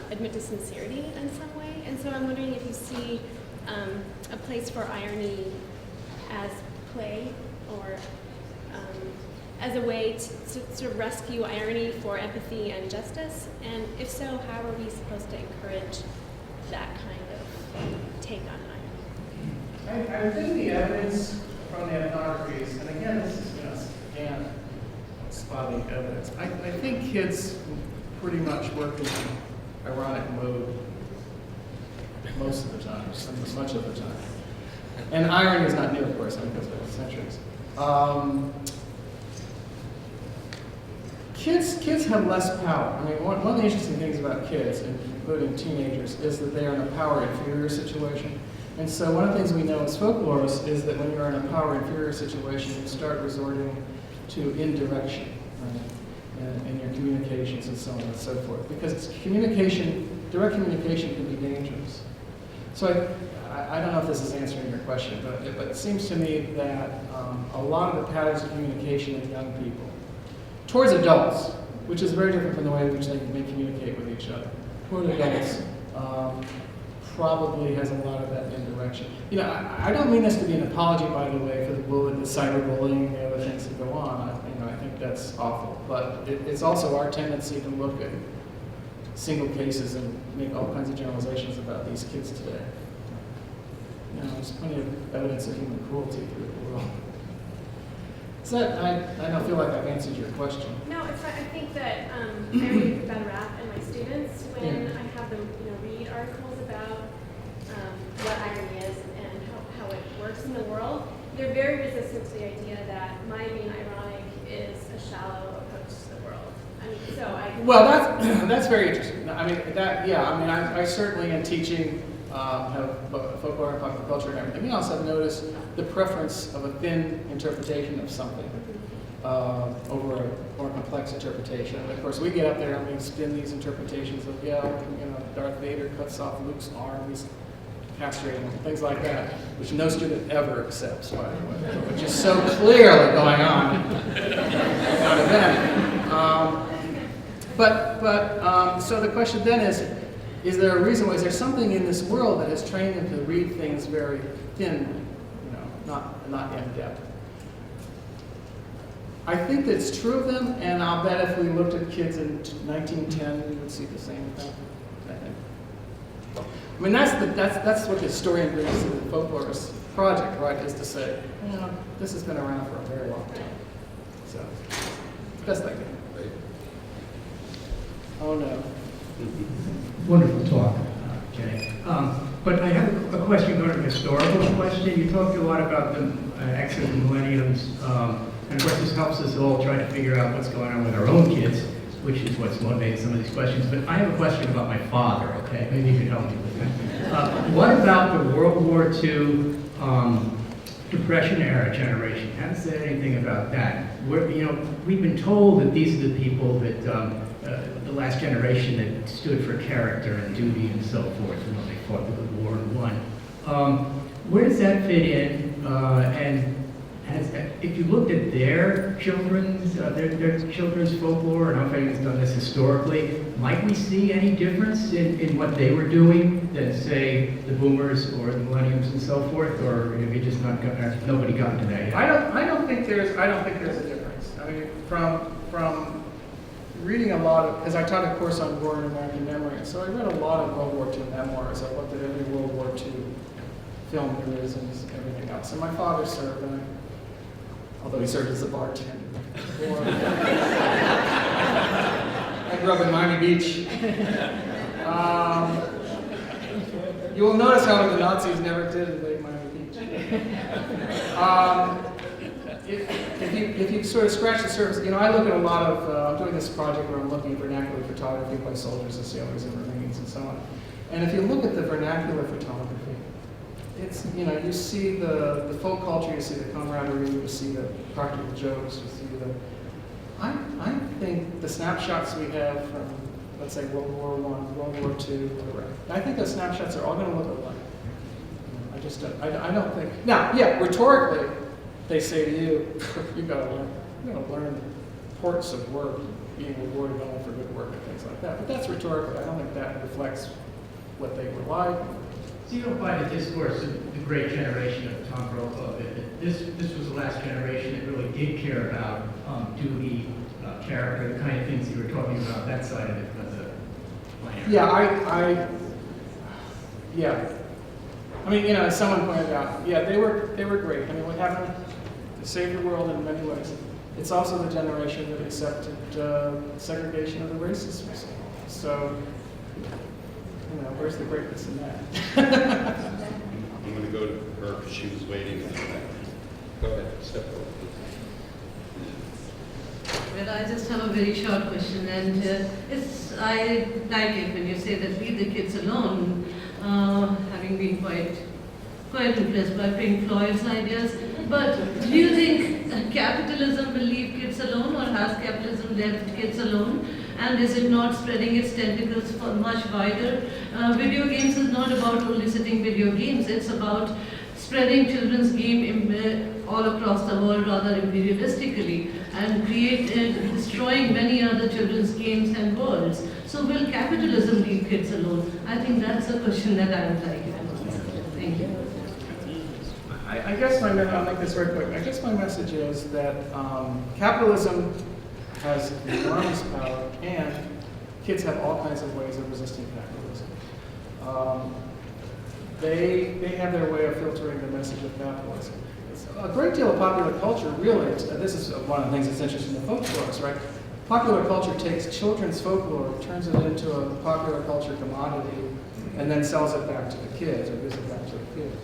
admit to sincerity in some way. And so I'm wondering if you see a place for irony as play or as a way to sort of rescue irony for empathy and justice? And if so, how are we supposed to encourage that kind of take on irony? I think the evidence from the ethnographies, and again, this is scant, spotty evidence. I think kids pretty much work in ironic mode most of the time, much of the time. And irony is not new, of course, because of centuries. Kids have less power. I mean, one of the interesting things about kids, including teenagers, is that they are in a power inferior situation. And so one of the things we know as folklorists is that when you're in a power inferior situation, you start resorting to indirection in your communications and so on and so forth. Because direct communication can be dangerous. So I don't know if this is answering your question, but it seems to me that a lot of the patterns of communication in young people, towards adults, which is very different from the way in which they may communicate with each other, toward adults, probably has a lot of that indirection. I don't mean this to be an apology, by the way, for the cyberbullying and the other things that go on. I think that's awful. But it's also our tendency to look at single cases and make all kinds of generalizations about these kids today. There's plenty of evidence of human cruelty through the world. I don't feel like I've answered your question. No, it's not. I think that I really get better rap in my students when I have them read articles about what irony is and how it works in the world. They're very resistant to the idea that my being ironic is a shallow approach to the world. Well, that's very interesting. I certainly in teaching have folklore and popular culture and everything else. I've noticed the preference of a thin interpretation of something over a more complex interpretation. And of course, we get up there and we spin these interpretations of Darth Vader cuts off Luke's arm, he's castrating him, things like that, which no student ever accepts, by the way, which is so clearly going on at an event. So the question then is there a reason why, is there something in this world that has trained them to read things very thin, not in depth? I think that's true of them, and I'll bet if we looked at kids in 1910, we would see the same thing, I think. I mean, that's what the historian brings to the folklorist project, right, is to say, this has been around for a very long time. So, best I can. Oh, no. Wonderful talk, Jay. But I have a question, going to a historical question. You talked a lot about the exit of the millenniums, and of course this helps us all try to figure out what's going on with our own kids, which is what's motivated some of these questions. But I have a question about my father, okay? Maybe you could help me with that. What about the World War II Depression-era generation? How does say anything about that? We've been told that these are the people that the last generation that stood for character and duty and so forth. They fought the good war and won. Where does that fit in? And if you looked at their children's folklore and how famous done this historically, might we see any difference in what they were doing than, say, the boomers or the millenniums and so forth, or have you just nobody gotten to that yet? I don't think there's a difference. I mean, from reading a lot of, because I taught a course on war and American memory, and so I read a lot of World War II memoirs. I looked at every World War II film there is and everything else. And my father served, although he served as a bartender. I grew up in Miami Beach. You will notice, however, the Nazis never did invade Miami Beach. If you sort of scratch the surface, I look at a lot of, I'm doing this project where I'm looking at vernacular photography by soldiers and sailors and Marines and so on. And if you look at the vernacular photography, it's, you see the folk culture, you see the camaraderie, you see the practical jokes, you see I think the snapshots we have from, let's say, World War I, World War II, whatever, I think those snapshots are all going to look alike. I don't think, now, yeah, rhetorically, they say to you, you've got to learn the importance of work, being rewarded only for good work and things like that. But that's rhetorically. I don't think that reflects what they were like. So you don't find the discourse of the great generation of Tom Brokaw, this was the last generation that really did care about duty, character, the kind of things you were talking about, that side of it as a plan? Yeah, yeah. I mean, as someone pointed out, yeah, they were great. I mean, what happened? They saved the world in many ways. It's also the generation that accepted segregation of the races. So, where's the greatness in that? I'm going to go to her because she was waiting. Go ahead, step forward. Well, I just have a very short question, and I like it when you say that leave the kids alone, having been quite impressed by Pink Floyd's ideas. But do you think capitalism will leave kids alone, or has capitalism left kids alone? And is it not spreading its tentacles much wider? Video games is not about eliciting video games, it's about spreading children's game all across the world rather imperialistically and destroying many other children's games and worlds. So will capitalism leave kids alone? I think that's a question that I would like to answer. Thank you. I guess I'll make this very quick. I guess my message is that capitalism has enormous power, and kids have all kinds of ways of resisting capitalism. They have their way of filtering the message of capitalism. A great deal of popular culture, really, this is one of the things that's interesting in the folklorist, right? Popular culture takes children's folklore, turns it into a popular culture commodity, and then sells it back to the kids, or gives it back to the kids.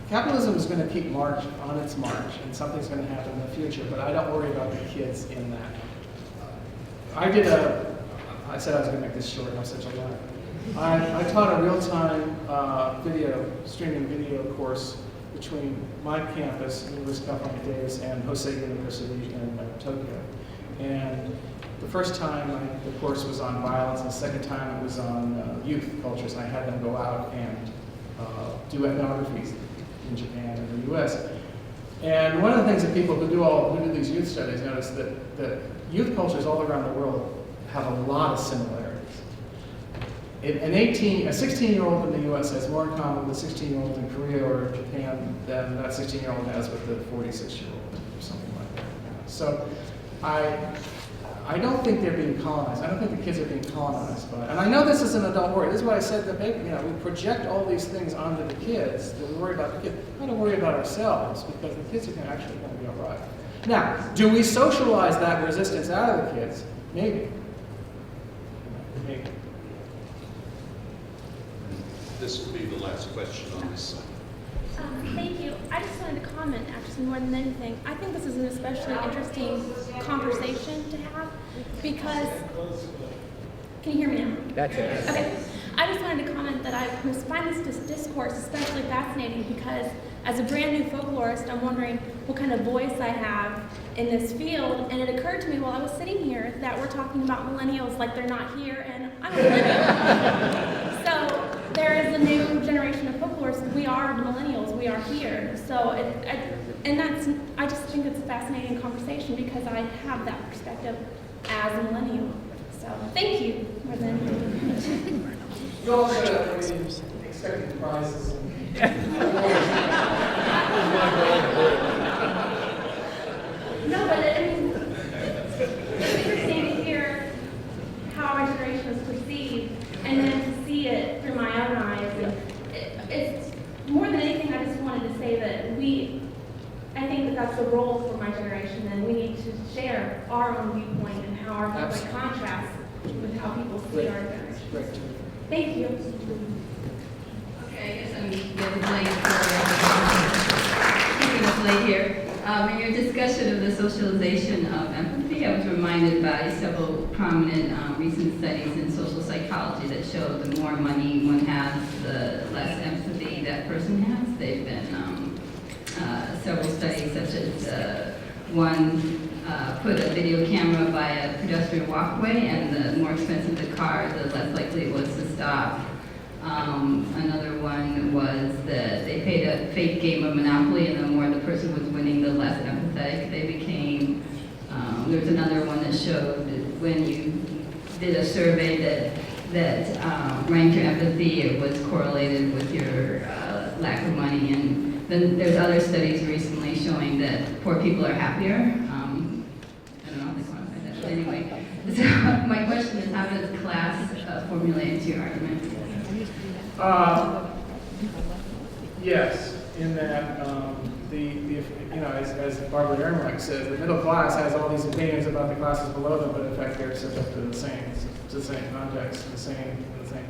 Capitalism is going to keep on its march, and something's going to happen in the future, but I don't worry about the kids in that. I said I was going to make this short, I'm such a liar. I taught a real-time streaming video course between my campus, University of California, Davis, and Hosei University in Tokyo. And the first time the course was on violence, and the second time it was on youth cultures, and I had them go out and do ethnographies in Japan and the US. And one of the things that people who do these youth studies notice that youth cultures all around the world have a lot of similarities. A 16-year-old in the US has more in common with a 16-year-old in Korea or Japan than that 16-year-old has with the 46-year-old or something like that. So I don't think they're being colonized. I don't think the kids are being colonized by it. And I know this is an adult worry. This is why I said that we project all these things onto the kids, that we worry about the kids. We don't worry about ourselves, because the kids are actually going to be all right. Now, do we socialize that resistance out of the kids? Maybe. Maybe. This will be the last question on this side. Thank you. I just wanted to comment, actually, more than anything. I think this is an especially interesting conversation to have because, can you hear me now? That's it. Okay. I just wanted to comment that I find this discourse especially fascinating because as a brand new folklorist, I'm wondering what kind of voice I have in this field. And it occurred to me while I was sitting here that we're talking about millennials like they're not here, and I'm a millennial. So there is a new generation of folklorists. We are the millennials. We are here. So, I just think it's a fascinating conversation because I have that perspective as a millennial. So, thank you more than anything. You all said that when you expected prizes. No, but I mean, it's interesting to hear how our generation is perceived and then to see it through my own eyes. And it's more than anything, I just wanted to say that I think that that's the role for my generation, and we need to share our own viewpoint and how our viewpoint contrasts with how people see our generation. Thank you. Okay, I guess I'm getting late here. In your discussion of the socialization of empathy, I was reminded by several prominent recent studies in social psychology that show the more money one has, the less empathy that person has. They've been several studies, such as one put a video camera by a pedestrian walkway, and the more expensive the car, the less likely it was to stop. Another one was that they played a fake game of Monopoly, and the more the person was winning, the less empathetic they became. There's another one that showed that when you did a survey that ranked your empathy, it was correlated with your lack of money. And then there's other studies recently showing that poor people are happier. I don't know how they quantify that, but anyway. So my question is, how does class formulate into your argument? Yes, in that as Barbara Ehrenreich says, the middle class has all these opinions about the classes below them, but in fact they're subject to the same context, the same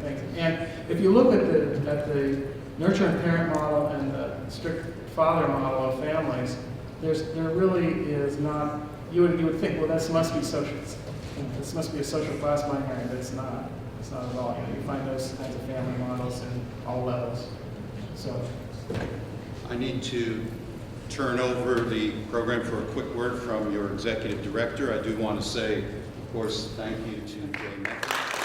things. And if you look at the nurturing parent model and the strict father model of families, there really is not. You would think, well, this must be social. This must be a social class binary, but it's not. It's not at all. You find those kinds of family models in all levels. So, I need to turn over the program for a quick word from your executive director. I do want to say, of course, thank you to Jay Mechling.